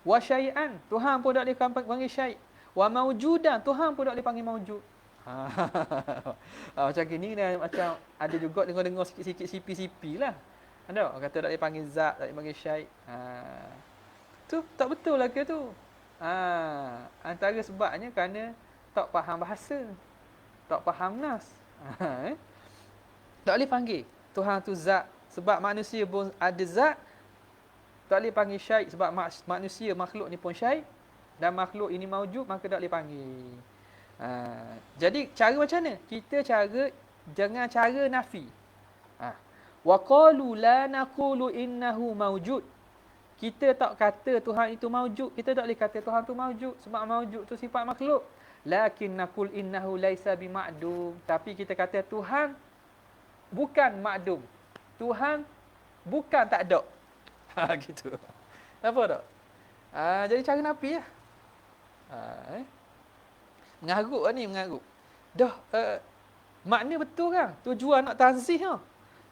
Speaker 1: Wa syai'an, Tuhan pun tak boleh panggil syai'. Wa maujudan, Tuhan pun tak boleh panggil maujud. Macam gini macam ada juga dengar-dengar sikit-sikit sipi-sipi lah. Ada orang kata tak boleh panggil zat, tak boleh panggil syai'. Tu tak betul lah ke tu? Antara sebabnya kerana tak faham bahasa. Tak faham nas. Tak boleh panggil Tuhan tu zat sebab manusia pun ada zat. Tak boleh panggil syai' sebab manusia makhluk ni pun syai', dan makhluk ini maujud, maka tak boleh panggil. Jadi cara macam mana? Kita cara dengan cara nafi. Wa qalu la naqulu innahu maujud. Kita tak kata Tuhan itu maujud. Kita tak boleh kata Tuhan tu maujud sebab maujud tu sifat makhluk. Lakin naqul innahu laisa bima'dum. Tapi kita kata Tuhan bukan ma'dum. Tuhan bukan tak ada. Gitu. Nampak tak? Jadi cara nafi lah. Mengarut ni, mengarut. Dah, makna betul kan? Tujuan nak tanzih lah.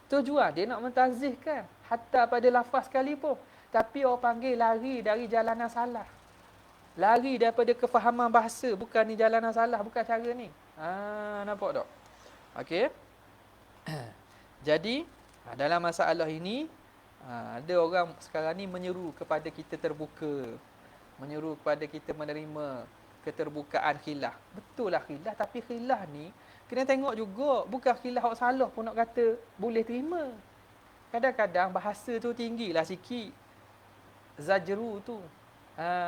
Speaker 1: Tujuan dia nak mentazihkan. Hatta pada lafaz sekalipun. Tapi orang panggil lari dari jalanan salah. Lari daripada kefahaman bahasa. Bukan ni jalanan salah, bukan cara ni. Nampak tak? Okey. Jadi, dalam masalah ini, ada orang sekarang ni menyeru kepada kita terbuka. Menyeru kepada kita menerima keterbukaan khilaf. Betul lah khilaf, tapi khilaf ni kena tengok juga. Bukan khilaf hak salah pun nak kata boleh terima. Kadang-kadang bahasa tu tinggilah sikit. Zajru tu.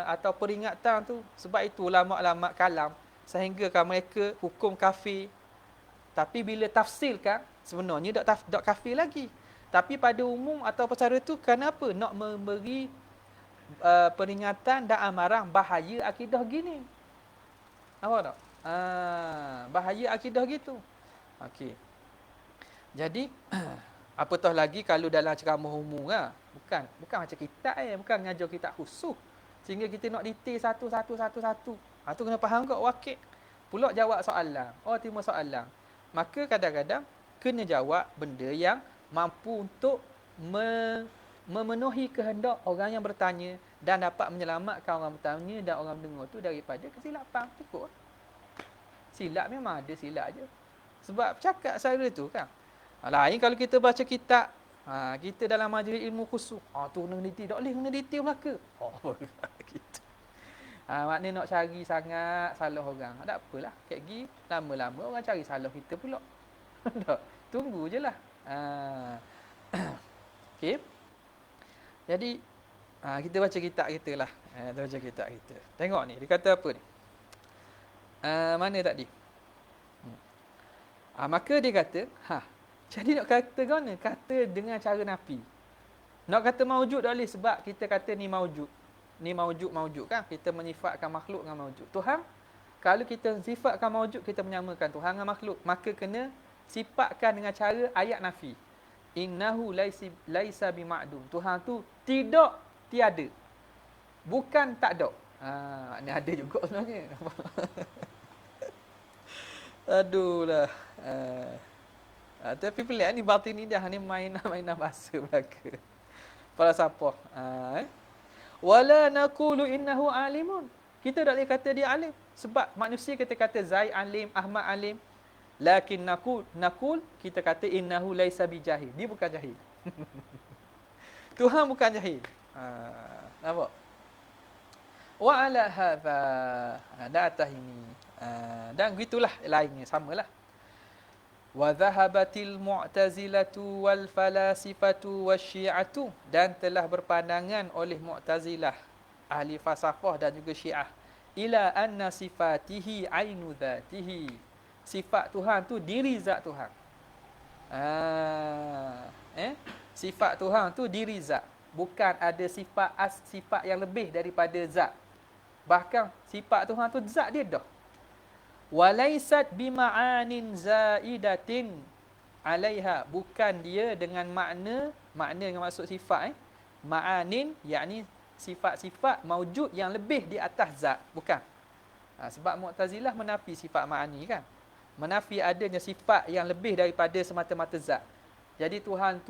Speaker 1: Atau peringatan tu. Sebab itu ulama-ulama kalam sehinggakan mereka hukum kafir. Tapi bila tafsirkan, sebenarnya tak kafir lagi. Tapi pada umum atau perkara tu kenapa nak memberi peringatan dan amaran bahaya akidah gini? Nampak tak? Bahaya akidah gitu. Okey. Jadi apatah lagi kalau dalam ceramah umum lah. Bukan macam kitab bukan ngajar kitab khusus. Sehingga kita nak detail satu. Tu kena faham kat wakil. Pula jawab soalan. Terima soalan. Maka kadang-kadang kena jawab benda yang mampu untuk memenuhi kehendak orang yang bertanya dan dapat menyelamatkan orang bertanya dan orang dengar tu daripada kesilapan. Cukup. Silap memang ada silap je. Sebab cakap cara tu kan. Lain kalau kita baca kitab, kita dalam majlis ilmu khusus. Tu kena detail. Tak boleh kena detail belaka. Gitu. Maknanya nak cari sangat salah orang. Tak apalah. Kayak gini, lama-lama orang cari salah kita pula. Tunggu je lah. Okey. Jadi, kita baca kitab kita lah. Kita baca kitab kita. Tengok ni, dia kata apa ni? Mana tadi? Maka dia kata, jadi nak kata mana? Kata dengan cara nafi. Nak kata maujud tak boleh sebab kita kata ni maujud. Ni maujud kan? Kita menyifatkan makhluk dengan maujud. Tuhan, kalau kita sifatkan maujud, kita menyamakan Tuhan dengan makhluk. Maka kena sifatkan dengan cara ayat nafi. innahu laisa bima'dum. Tuhan tu tidak tiada. Bukan tak ada. Ni ada juga sebenarnya. Aduhlah. Tapi pelik ni batin ni dah ni mainan bahasa belaka. Falsafah. Wala naqulu innahu alimun. Kita tak boleh kata dia alim sebab manusia kita kata Zaid alim, Ahmad alim. Lakin naqul kita kata innahu laisa bijahil. Dia bukan jahil. Tuhan bukan jahil. Nampak? Wa ala hadza. Atas ini. Dan gitulah lainnya samalah. Wa dhahabatil mu'tazilatu wal falasifatu wasyi'atu, dan telah berpandangan oleh Mu'tazilah, ahli falsafah dan juga Syiah, ila anna sifatihi ainu dzatihi. Sifat Tuhan tu diri zat Tuhan. Sifat Tuhan tu diri zat. Bukan ada sifat yang lebih daripada zat. Bahkan sifat Tuhan tu zat dia dah. Walaisat bima'anin zaidatin alaiha, bukan dia dengan makna yang maksud sifat ma'anin, yakni sifat-sifat maujud yang lebih di atas zat, bukan. Sebab Mu'tazilah menafi sifat ma'ani kan, menafi adanya sifat yang lebih daripada semata-mata zat. Jadi Tuhan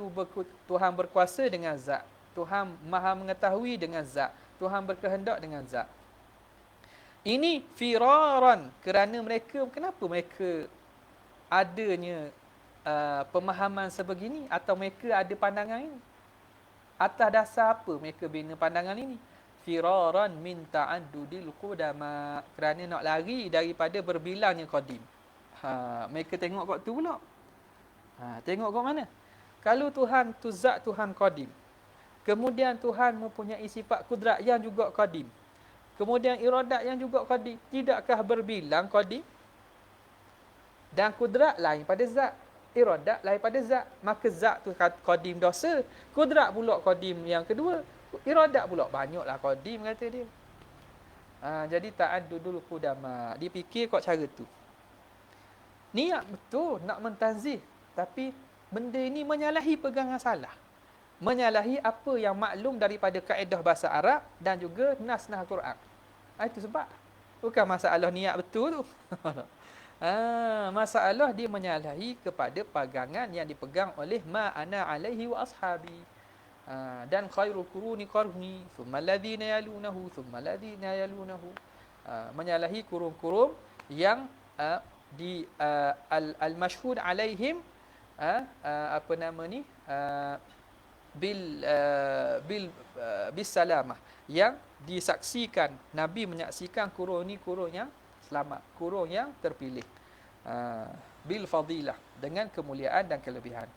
Speaker 1: berkuasa dengan zat, Tuhan maha mengetahui dengan zat, Tuhan berkehendak dengan zat. Ini firaran, kerana kenapa mereka adanya pemahaman sebegini, atau mereka ada pandangan ini? Atas dasar apa mereka bina pandangan ini? Firaran min ta'addudil qudama, kerana nak lari daripada berbilangnya qadim. Mereka tengok kat tu pula. Tengok kat mana? Kalau Tuhan tu zat Tuhan qadim, kemudian Tuhan mempunyai sifat kudrat yang juga qadim, kemudian iradat yang juga qadim, tidakkah berbilang qadim? Dan kudrat lain pada zat, iradat lain pada zat. Maka zat tu qadim dosa, kudrat pula qadim yang kedua, iradat pula banyaklah qadim kata dia. Jadi ta'addudul qudama. Dia fikir kot cara tu. Niat betul nak mentazih, tapi benda ini menyalahi pegangan salah. Menyalahi apa yang maklum daripada kaedah bahasa Arab dan juga nas-nas Quran. Itu sebab. Bukan masalah niat betul tu. Masalah dia menyalahi kepada pegangan yang dipegang oleh ma ana alaihi wa ashabi. Dan khairul quruni qarni, thumma alladhina yalunahu, thumma alladhina yalunahu. Menyalahi kurun-kurun yang di al-mashhud alaihim, bis salamah, yang disaksikan, Nabi menyaksikan kurun ni kurun yang selamat, kurun yang terpilih, bil fadilah, dengan kemuliaan dan kelebihan.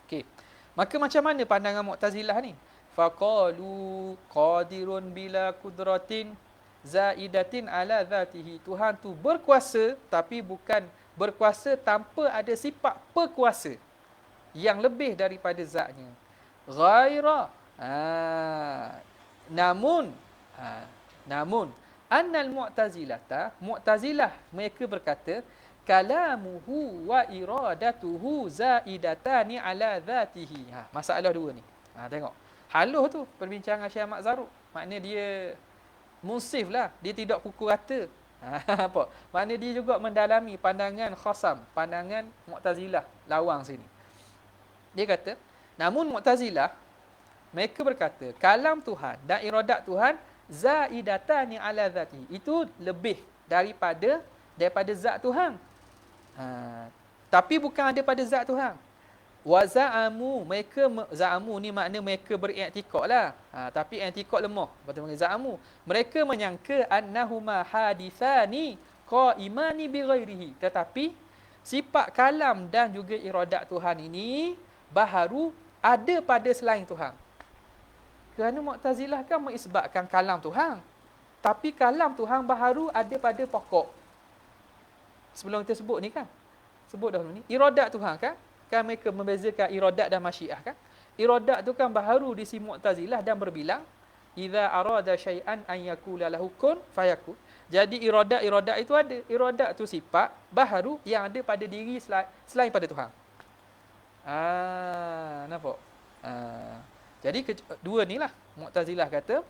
Speaker 1: Okey, maka macam mana pandangan Mu'tazilah ni? Faqalu qadirun bila kudratin zaidatin ala zatihi. Tuhan tu berkuasa, tapi bukan berkuasa tanpa ada sifat perkuasa yang lebih daripada zatnya. Ghaira. Namun annal Mu'tazilah mereka berkata kalamuhu wa iradatuhu zaidatani ala zatihi. Masalah dua ni. Tengok. Halus tu perbincangan Syekh Ahmad Zarruq. Maknanya dia munsif lah, dia tidak pukul rata. Apa? Maknanya dia juga mendalami pandangan khasam, pandangan Mu'tazilah lawang sini. Dia kata, namun Mu'tazilah mereka berkata kalam Tuhan dan iradat Tuhan zaidatani ala zati, itu lebih daripada zat Tuhan. Tapi bukan ada pada zat Tuhan. Wa za'amu, mereka za'amu ni makna mereka beriktikad lah. Tapi iktikad lemah. Betul panggil za'amu. Mereka menyangka annahuma hadithani qaimani bi ghairihi. Tetapi sifat kalam dan juga iradat Tuhan ini baharu ada pada selain Tuhan. Kerana Mu'tazilah kan mengisbatkan kalam Tuhan, tapi kalam Tuhan baharu ada pada pokok. Sebelum kita sebut ni kan, sebut dahulu ni iradat Tuhan kan mereka membezakan iradat dan masyiah kan. Iradat tu kan baharu di si Mu'tazilah dan berbilang idza arada syai'an an yakula lahu kun fayakun. Jadi iradat itu ada. Iradat tu sifat baharu yang ada pada diri selain pada Tuhan. Nampak? Jadi dua ni lah Mu'tazilah kata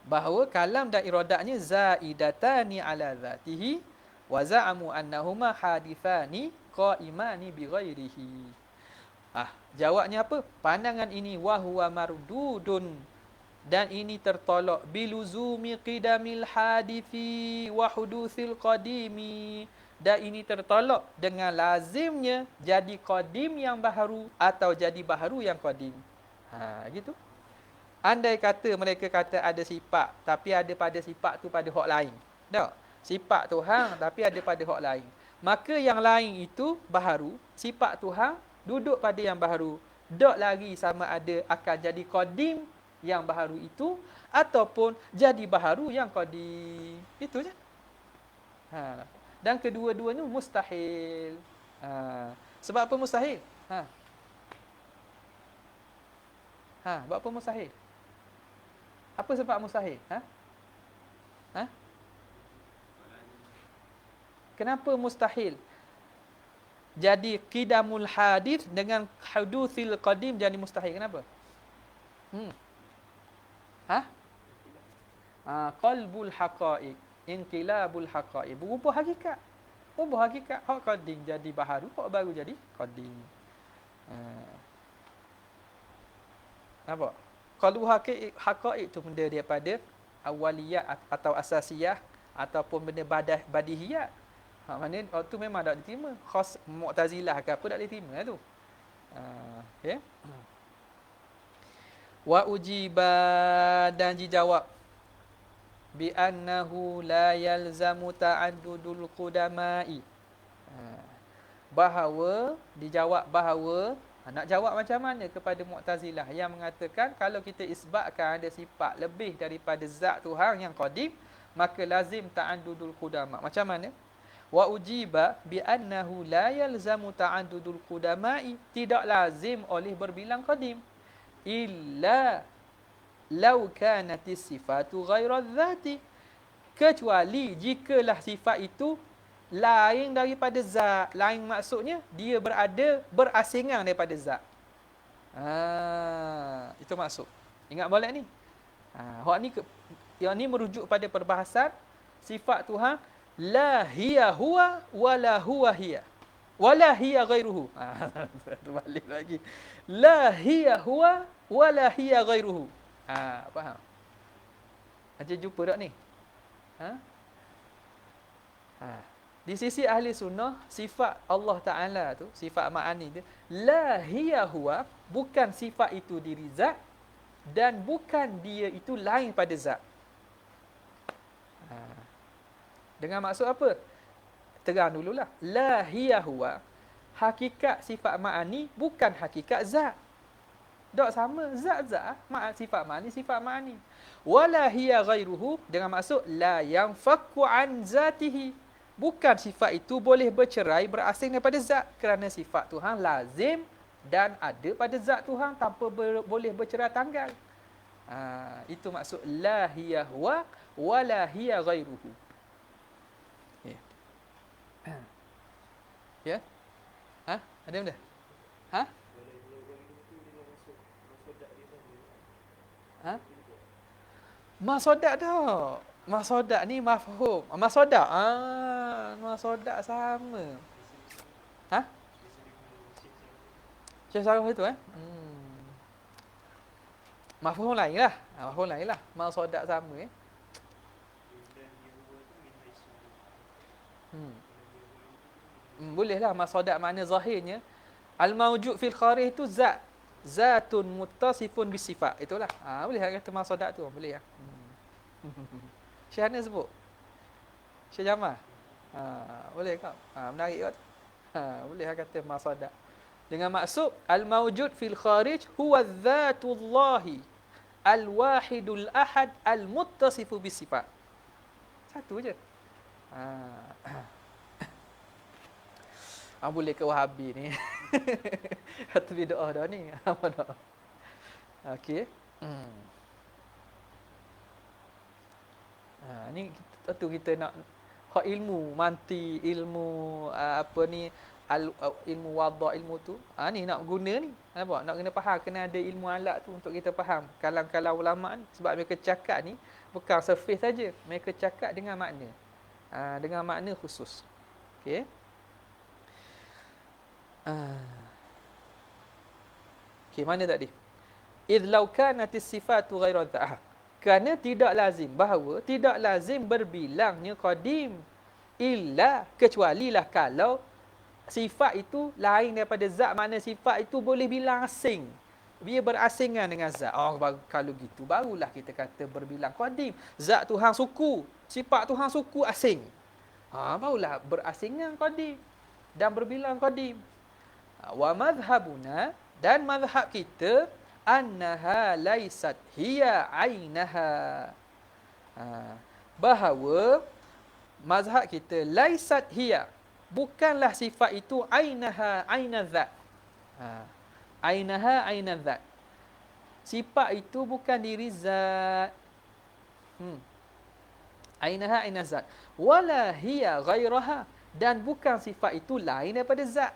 Speaker 1: bahawa kalam dan iradatnya zaidatani ala zatihi wa za'amu annahuma hadithani qaimani bi ghairihi. Jawabnya apa? Pandangan ini wahuwa mardudun, dan ini tertolak biluzumi qidamil hadithi wa huduthil qadimi, dan ini tertolak dengan lazimnya jadi qadim yang baharu atau jadi baharu yang qadim. Gitu. Andai kata mereka kata ada sifat tapi ada pada sifat tu pada hak lain. Tak? Sifat Tuhan tapi ada pada hak lain. Maka yang lain itu baharu, sifat Tuhan duduk pada yang baharu. Tak lagi sama ada akan jadi qadim yang baharu itu ataupun jadi baharu yang qadim. Itu je. Dan kedua-duanya mustahil. Sebab apa mustahil? Sebab apa mustahil? Apa sebab mustahil? Kenapa mustahil? Jadi qidamul hadith dengan huduthil qadim jadi mustahil. Kenapa? Qalbul haqa'iq, inqilabul haqa'iq. Berubah hakikat. Berubah hakikat. Hak qadim jadi baharu, hak baru jadi qadim. Nampak? Qalbu haqa'iq tu benda daripada awaliyat atau asasiyah ataupun benda badihiyat. Maknanya tu memang tak diterima. Khas Mu'tazilah ke apa tak diterima tu. Okay. Wa ujiba, dan dijawab bi annahu la yalzamu ta'addudul qudama'i. Bahawa dijawab bahawa nak jawab macam mana kepada Mu'tazilah yang mengatakan kalau kita isbatkan ada sifat lebih daripada zat Tuhan yang qadim, maka lazim ta'addudul qudama. Macam mana? Wa ujiba bi annahu la yalzamu ta'addudul qudama'i, tidak lazim oleh berbilang qadim illa law kanatis sifatu ghaira dzati, kecuali jikalah sifat itu lain daripada zat. Lain maksudnya dia berasingan daripada zat. Itu maksud. Ingat balik ni. Yang ni merujuk pada perbahasan sifat Tuhan la hiya huwa wala huwa hiya wala hiya ghairuhu. Balik lagi. La hiya huwa wala hiya ghairuhu. Faham? Ada jumpa tak ni? Di sisi ahli sunnah, sifat Allah Ta'ala tu, sifat ma'ani tu, la hiya huwa, bukan sifat itu diri zat, dan bukan dia itu lain pada zat. Dengan maksud apa? Terang dululah. La hiya huwa, hakikat sifat ma'ani bukan hakikat zat. Tak sama, zat-zat, sifat ma'ani, sifat ma'ani. Wala hiya ghairuhu, dengan maksud la yanfakku an zatihi, bukan sifat itu boleh bercerai berasing daripada zat, kerana sifat Tuhan lazim dan ada pada zat Tuhan tanpa boleh bercerai tanggal. Itu maksud la hiya huwa wa la hiya ghairuhu. Ya. Ada benda? Masodak dah. Masodak ni mafhum. Masodak. Masodak sama. Macam sama itu Mafhum lain lah. Mafhum lain lah. Masodak sama Boleh lah. Masodak makna zahirnya al-mawjud fil kharij tu zat. Zatun muttasifun bisifat. Itulah. Boleh lah kata masodak tu. Boleh lah. Syekh Hana sebut. Syekh Jamal. Boleh kau? Menarik kot. Boleh lah kata masadak. Dengan maksud al-mawjud fil kharij huwa dzatullahi al-wahidul ahad al-muttasifu bisifat. Satu je. Boleh ke Wahabi ni? Atau bid'ah dah ni. Apa dah? Okey. Ni tentu kita nak hak ilmu manti, ilmu apa ni, ilmu wada' ilmu tu. Ni nak guna ni. Nampak? Nak kena faham, kena ada ilmu alat tu untuk kita faham. Kalam-kalam ulama' ni sebab mereka cakap ni bukan surface saja. Mereka cakap dengan makna. Dengan makna khusus. Okey. Okey, mana tadi? Idh law kanatis sifatu ghairu dzat. Kerana tidak lazim berbilangnya qadim illa kecualilah kalau sifat itu lain daripada zat, makna sifat itu boleh bilang asing. Dia berasingan dengan zat. Kalau gitu barulah kita kata berbilang qadim. Zat tu hang suku, sifat tu hang suku asing. Barulah berasingan qadim dan berbilang qadim. Wa madhhabuna, dan mazhab kita, annaha laysat hiya ainaha. Bahawa mazhab kita laysat hiya, bukanlah sifat itu ainaha ainazat. Ainaha ainazat. Sifat itu bukan diri zat. Ainaha ainazat. Wala hiya ghairaha, dan bukan sifat itu lain daripada zat.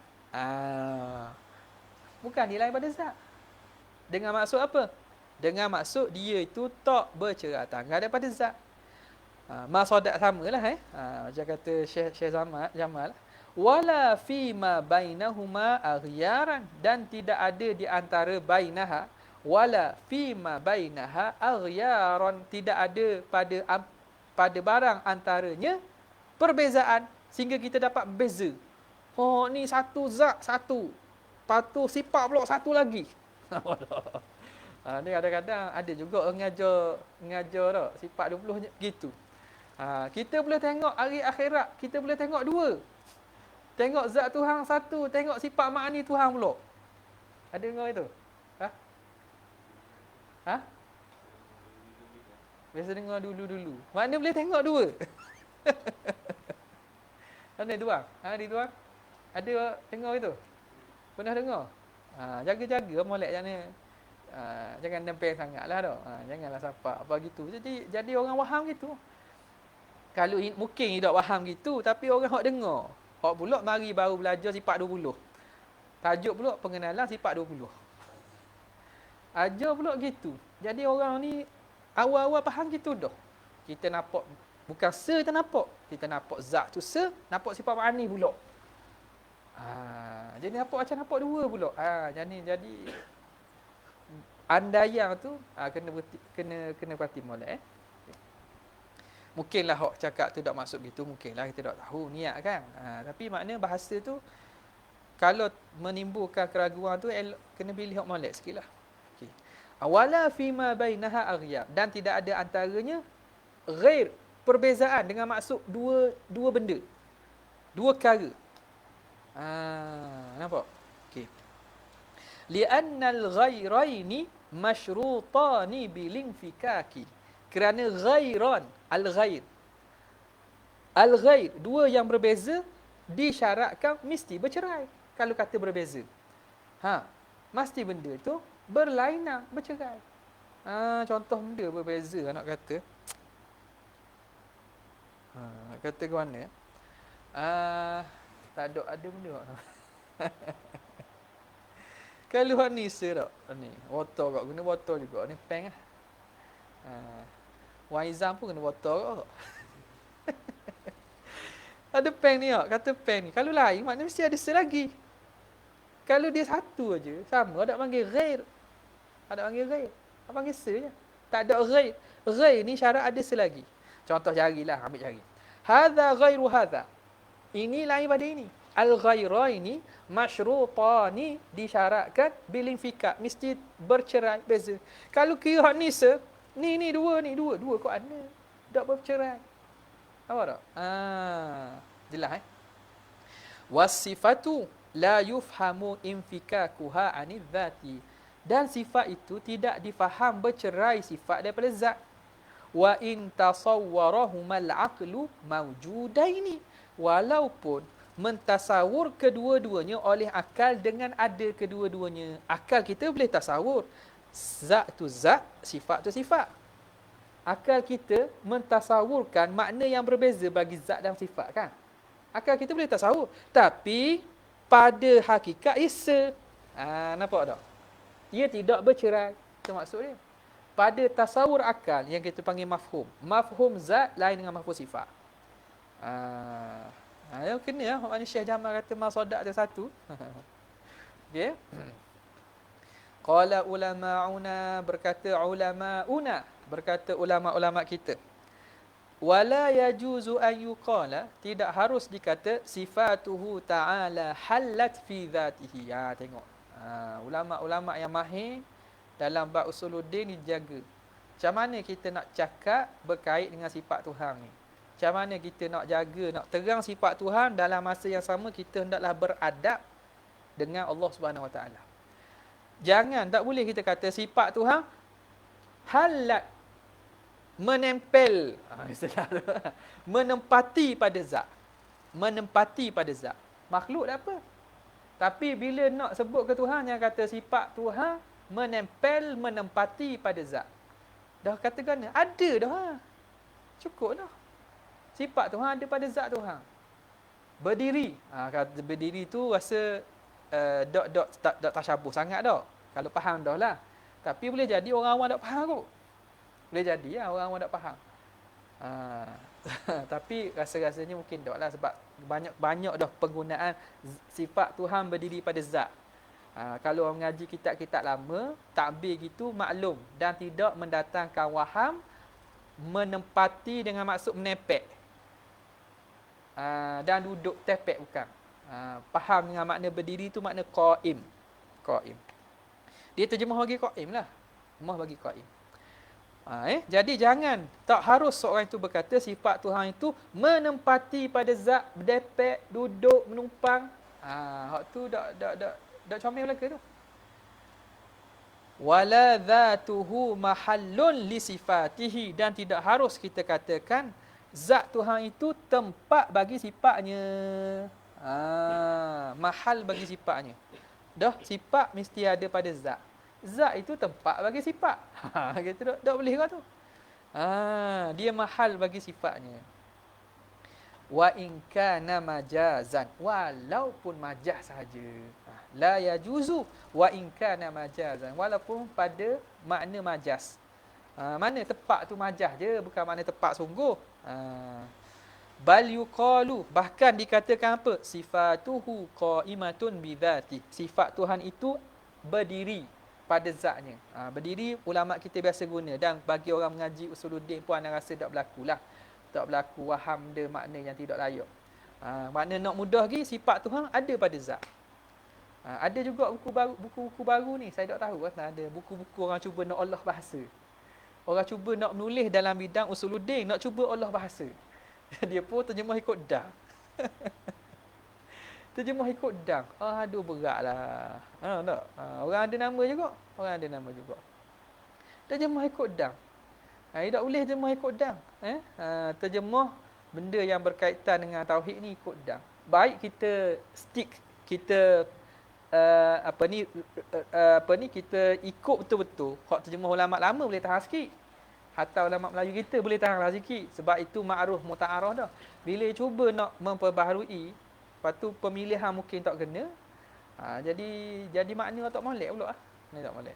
Speaker 1: Bukan dia lain daripada zat. Dengan maksud apa? Dengan maksud dia itu tak bercerai tangan daripada zat. Maksudnya samalah macam kata Syekh Jamal. Wala fi ma bainahuma aghyaran, dan tidak ada di antara bainaha, wala fi ma bainaha aghyaran, tidak ada pada barang antaranya perbezaan sehingga kita dapat beza. Ni satu zat satu. Patu sifat pula satu lagi. Ni kadang-kadang ada juga orang ngajar tak, sifat 20 gitu. Kita boleh tengok hari akhirat, kita boleh tengok dua. Tengok zat Tuhan satu, tengok sifat makni Tuhan pula. Ada dengar itu? Biasa dengar dulu-dulu. Mana boleh tengok dua? Mana tuan? Ada tuan? Ada dengar itu? Pernah dengar? Jaga-jaga molek jangan jangan nempel sangatlah dah. Janganlah sapak apa gitu. Jadi orang faham gitu. Kalau mungkin tidak faham gitu, tapi orang hok dengar. Hok pula mari baru belajar sifat 20. Tajuk pula pengenalan sifat 20. Ajar pula gitu. Jadi orang ni awal-awal faham gitu dah. Kita nampak bukan kita nampak. Kita nampak zat tu nampak sifat makni pula. Jadi nampak dua pula. Jadi andaian tu kena perhati molek. Mungkinlah hok cakap tu tak maksud gitu, mungkinlah kita tak tahu niat kan. Tapi makna bahasa tu kalau menimbulkan keraguan tu kena pilih hok molek sikitlah. Okey. Wala fi ma bainaha aghyab, dan tidak ada antaranya ghair, perbezaan dengan maksud dua benda. Dua perkara. Nampak? Okey. Li'annal ghairaini masyrutani bilinfikaki. Kerana ghairan, al-ghair, dua yang berbeza disyaratkan mesti bercerai. Kalau kata berbeza, mesti benda tu berlainan, bercerai. Contoh benda berbeza nak kata. Kata ke mana? Tak ada benda. Kalau hak ni tak? Ni botol kau guna botol juga. Ni peng ah. Waizam pun kena botol kau. Ada peng ni tak? Kata peng ni. Kalau lain maknanya mesti ada selagi. Kalau dia satu aja, sama ada panggil ghair. Ada panggil ghair. Apa panggil se je. Tak ada ghair. Ghair ni syarat ada selagi. Contoh jarilah, ambil jari. Hadza ghairu hadza. Ini lain pada ini. Al-ghairaini masyrutani, disyaratkan bilinfikak, mesti bercerai, beza. Kalau kira ni ni dua kok ada tak bercerai. Apa tak? Jelas wasifatu la yufhamu infikakuha anil dzati, dan sifat itu tidak difaham bercerai sifat daripada zat. Wa in tasawwarahumal aqlu mawjudaini, walaupun mentasawur kedua-duanya oleh akal dengan ada kedua-duanya. Akal kita boleh tasawur zat tu zat, sifat tu sifat. Akal kita mentasawurkan makna yang berbeza bagi zat dan sifat kan. Akal kita boleh tasawur, tapi pada hakikat isa. Nampak tak? Ia tidak bercerai. Itu maksud dia. Pada tasawur akal yang kita panggil mafhum. Mafhum zat lain dengan mafhum sifat. Yang kena ya. Maknanya Syekh Jamal kata masadak ada satu. Okey. Qala ulama'una, berkata ulama'una, berkata ulama-ulama kita. Wala yajuzu an yuqala, tidak harus dikata sifatuhu ta'ala halat fi dhatihi. Tengok. Ulama-ulama yang mahir dalam bab usuluddin dijaga. Macam mana kita nak cakap berkait dengan sifat Tuhan ni? Macam mana kita nak jaga, nak terang sifat Tuhan dalam masa yang sama kita hendaklah beradab dengan Allah Subhanahu Wa Taala. Jangan, tak boleh kita kata sifat Tuhan halat, menempel, menempati pada zat. Menempati pada zat. Makhluk tak apa. Tapi bila nak sebut ke Tuhan, yang kata sifat Tuhan menempel, menempati pada zat. Dah katakan, ada dah. Cukup dah. Sifat Tuhan ada pada zat Tuhan. Berdiri. Kata berdiri tu rasa tak tasyabuh sangat dah. Kalau faham dah lah. Tapi boleh jadi orang awam tak faham kot. Boleh jadi lah orang awam tak faham. Tapi rasa-rasanya mungkin tak lah. Sebab banyak dah penggunaan sifat Tuhan berdiri pada zat. Kalau orang mengaji kitab-kitab lama, takbir gitu maklum. Dan tidak mendatangkan waham, menempati dengan maksud menepek. Dan duduk tepek bukan. Faham dengan makna berdiri tu makna qaim. Qaim. Dia terjemah bagi qaim lah. Terjemah bagi qaim. Jadi jangan, tak harus seorang itu berkata sifat Tuhan itu menempati pada zat, berdepek, duduk, menumpang. Hak tu dak comel belaka tu. Wala dhatuhu mahallun li sifatihi, dan tidak harus kita katakan zat Tuhan itu tempat bagi sifatnya. Mahal bagi sifatnya. Dah sifat mesti ada pada zat. Zat itu tempat bagi sifat. Gitu tak boleh kau tu. Dia mahal bagi sifatnya. Wa in kana majazan, walaupun majaz saja. La yajuzu wa in kana majazan, walaupun pada makna majaz. Mana tepat tu majaz je, bukan makna tepat sungguh. Bal yuqalu, bahkan dikatakan apa? Sifatuhu qaimatun bidzati. Sifat Tuhan itu berdiri pada zatnya. Berdiri ulama kita biasa guna, dan bagi orang mengaji usuluddin pun anda rasa tak berlakulah. Tak berlaku waham dia makna yang tidak layak. Makna nak mudah lagi, sifat Tuhan ada pada zat. Ada juga buku-buku baru ni, saya tak tahu kan, ada buku-buku orang cuba nak olah bahasa. Orang cuba nak menulis dalam bidang usuluddin, nak cuba olah bahasa. Dia pun terjemah ikut dah. Terjemah ikut dah. Aduh beratlah. Tak. Orang ada nama juga. Orang ada nama juga. Terjemah ikut dah. Tak boleh terjemah ikut dah. Terjemah benda yang berkaitan dengan tauhid ni ikut dah. Baik kita stick, kita kita ikut betul-betul. Hak terjemah ulama lama boleh tahan sikit. Hatta ulama Melayu kita boleh tahan lah sikit. Sebab itu ma'ruf muta'arah dah. Bila cuba nak memperbaharui, lepas tu pemilihan mungkin tak kena. Jadi makna tak molek pula. Ni tak molek.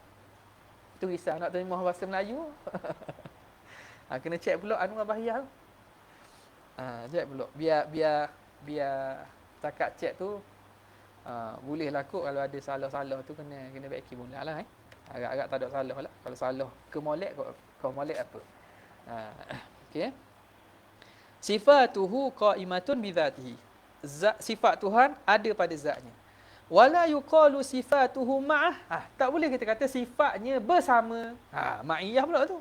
Speaker 1: Itu risau nak terjemah bahasa Melayu. Kena check pula Anwar Bahiyah tu. Check pula. Biar takat check tu boleh lah kot. Kalau ada salah-salah tu kena baiki pula lah. Agak-agak tak ada salah lah. Kalau salah ke molek kau molek apa. Okey. Sifatuhu qaimatun bidzatihi. Sifat Tuhan ada pada zatnya. Wala yuqalu sifatuhu ma'ah. Tak boleh kita kata sifatnya bersama. Ma'iyah pula tu.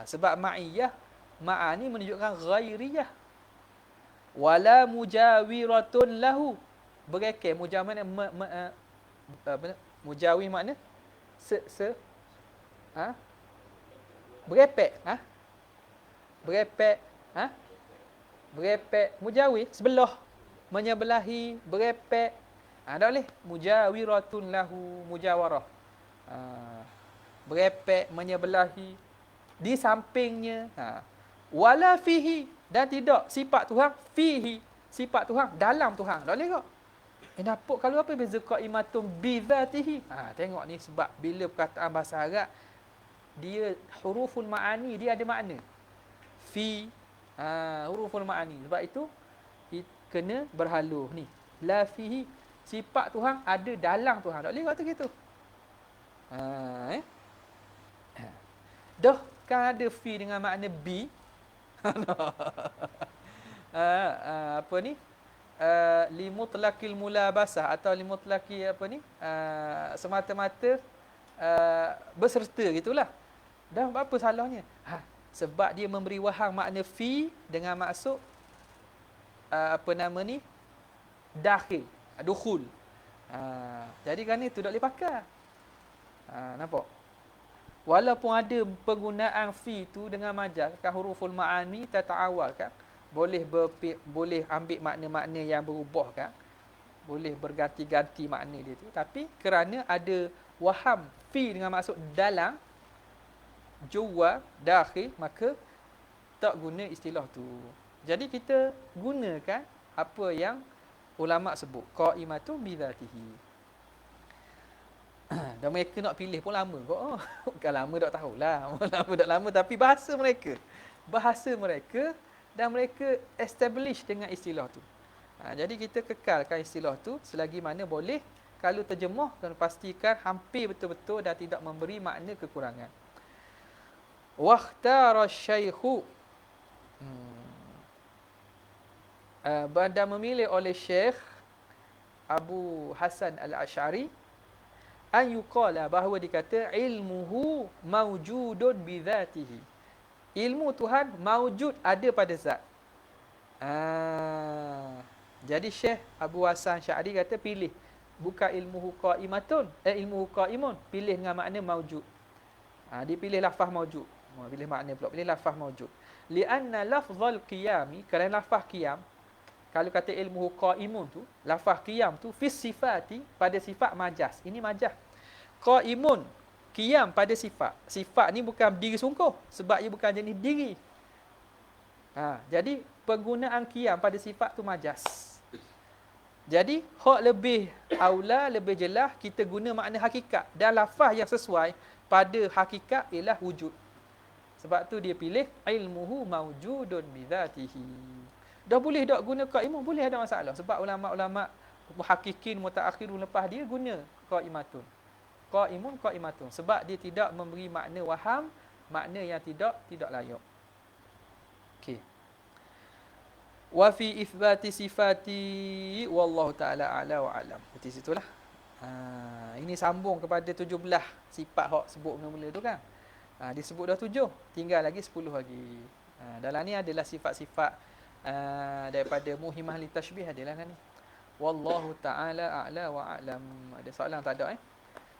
Speaker 1: Sebab ma'ah ni menunjukkan ghairiyah. Wala mujawiratun lahu. Berekeh. Mujawi mana? Mujawi makna? Berepek. Berepek. Berepek. Mujawi, sebelah. Menyebelahi, berepek. Tak boleh. Mujawiratun lahu, mujawarah. Berepek, menyebelahi. Di sampingnya. Wala fihi. Dan tidak. Sifat Tuhan, fihi. Sifat Tuhan, dalam Tuhan. Tak boleh kok. Dapat kalau apa beza qaimatun bi dzatihi? Tengok ni sebab bila perkataan bahasa Arab dia huruful ma'ani, dia ada makna. Fi huruful ma'ani. Sebab itu kena berhaluh ni. La fihi, sifat Tuhan ada dalam Tuhan. Tak boleh kata gitu. Dah kan ada fi dengan makna bi. Apa ni? Limutlaqil mulabasah atau limutlaqi apa ni? Semata-mata berserta gitulah. Dah apa salahnya? Sebab dia memberi wahang makna fi dengan maksud apa nama ni? Dakhil, dukhul. Jadi kan itu tak boleh pakai. Nampak? Walaupun ada penggunaan fi tu dengan majaz, kan huruful ma'ani tata'awal kan. Boleh ambil makna-makna yang berubah kan. Boleh berganti-ganti makna dia tu. Tapi kerana ada waham fi dengan maksud dalam, juwa, dakhil, maka tak guna istilah tu. Jadi kita gunakan apa yang ulama sebut, qaimatun bi dzatihi. Dan mereka nak pilih pun lama kok. Bukan lama tak tahulah. Lama tapi bahasa mereka dan mereka establish dengan istilah tu. Jadi kita kekalkan istilah tu selagi mana boleh. Kalau terjemah, kena pastikan hampir betul-betul dan tidak memberi makna kekurangan. Wakhtara syaikhu, dan memilih oleh Syekh Abu Hasan Al-Asy'ari an yuqala, bahawa dikata ilmuhu mawjudun bi dzatihi. Ilmu Tuhan mawjud, ada pada zat. Jadi Syekh Abu Hasan Sya'ri kata pilih bukan ilmuhu qaimatun, ilmuhu qaimun, pilih dengan makna mawjud. Dia pilih lafaz mawjud. Pilih makna pula, pilih lafaz mawjud. Lianna lafzal qiyami, kerana lafaz qiyam, kalau kata ilmuhu qaimun tu, lafaz qiyam tu fi sifati, pada sifat majaz. Ini majaz. Qaimun, qiyam pada sifat. Sifat ni bukan berdiri sungguh, sebab ia bukan jenis berdiri. Jadi penggunaan qiyam pada sifat tu majaz. Jadi hak lebih aula, lebih jelas kita guna makna hakikat, dan lafaz yang sesuai pada hakikat ialah wujud. Sebab tu dia pilih ilmuhu mawjudun bi dzatihi. Dah boleh tak guna qaimun? Boleh, ada masalah. Sebab ulama-ulama muhaqqiqin mutaakhirun lepas dia guna qaimatun. Qaimatun. Sebab dia tidak memberi makna waham, makna yang tidak layak. Okey. Wa fi itsbati sifati wallahu taala a'la wa a'lam. Di situlah. Ini sambung kepada 17 sifat hak sebut mula-mula tu kan. Disebut dah 7, tinggal lagi 10 lagi. Dalam ni adalah sifat-sifat daripada muhimah li tashbih adalah ni. Wallahu taala a'la wa a'lam. Ada soalan tak ada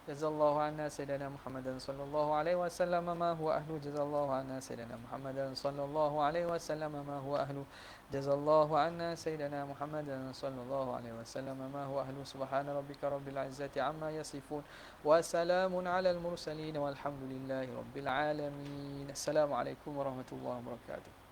Speaker 1: Jazallahu anna sayyidina Muhammadan sallallahu alaihi wasallam ma huwa ahlu. Jazallahu anna sayyidina Muhammadan sallallahu alaihi wasallam ma huwa ahlu. Jazallahu anna sayyidina Muhammadan sallallahu alaihi wasallam ma huwa ahlu. Subhana rabbika rabbil izzati amma yasifun wa salamun alal mursalin walhamdulillahi rabbil alamin. Assalamualaikum warahmatullahi wabarakatuh.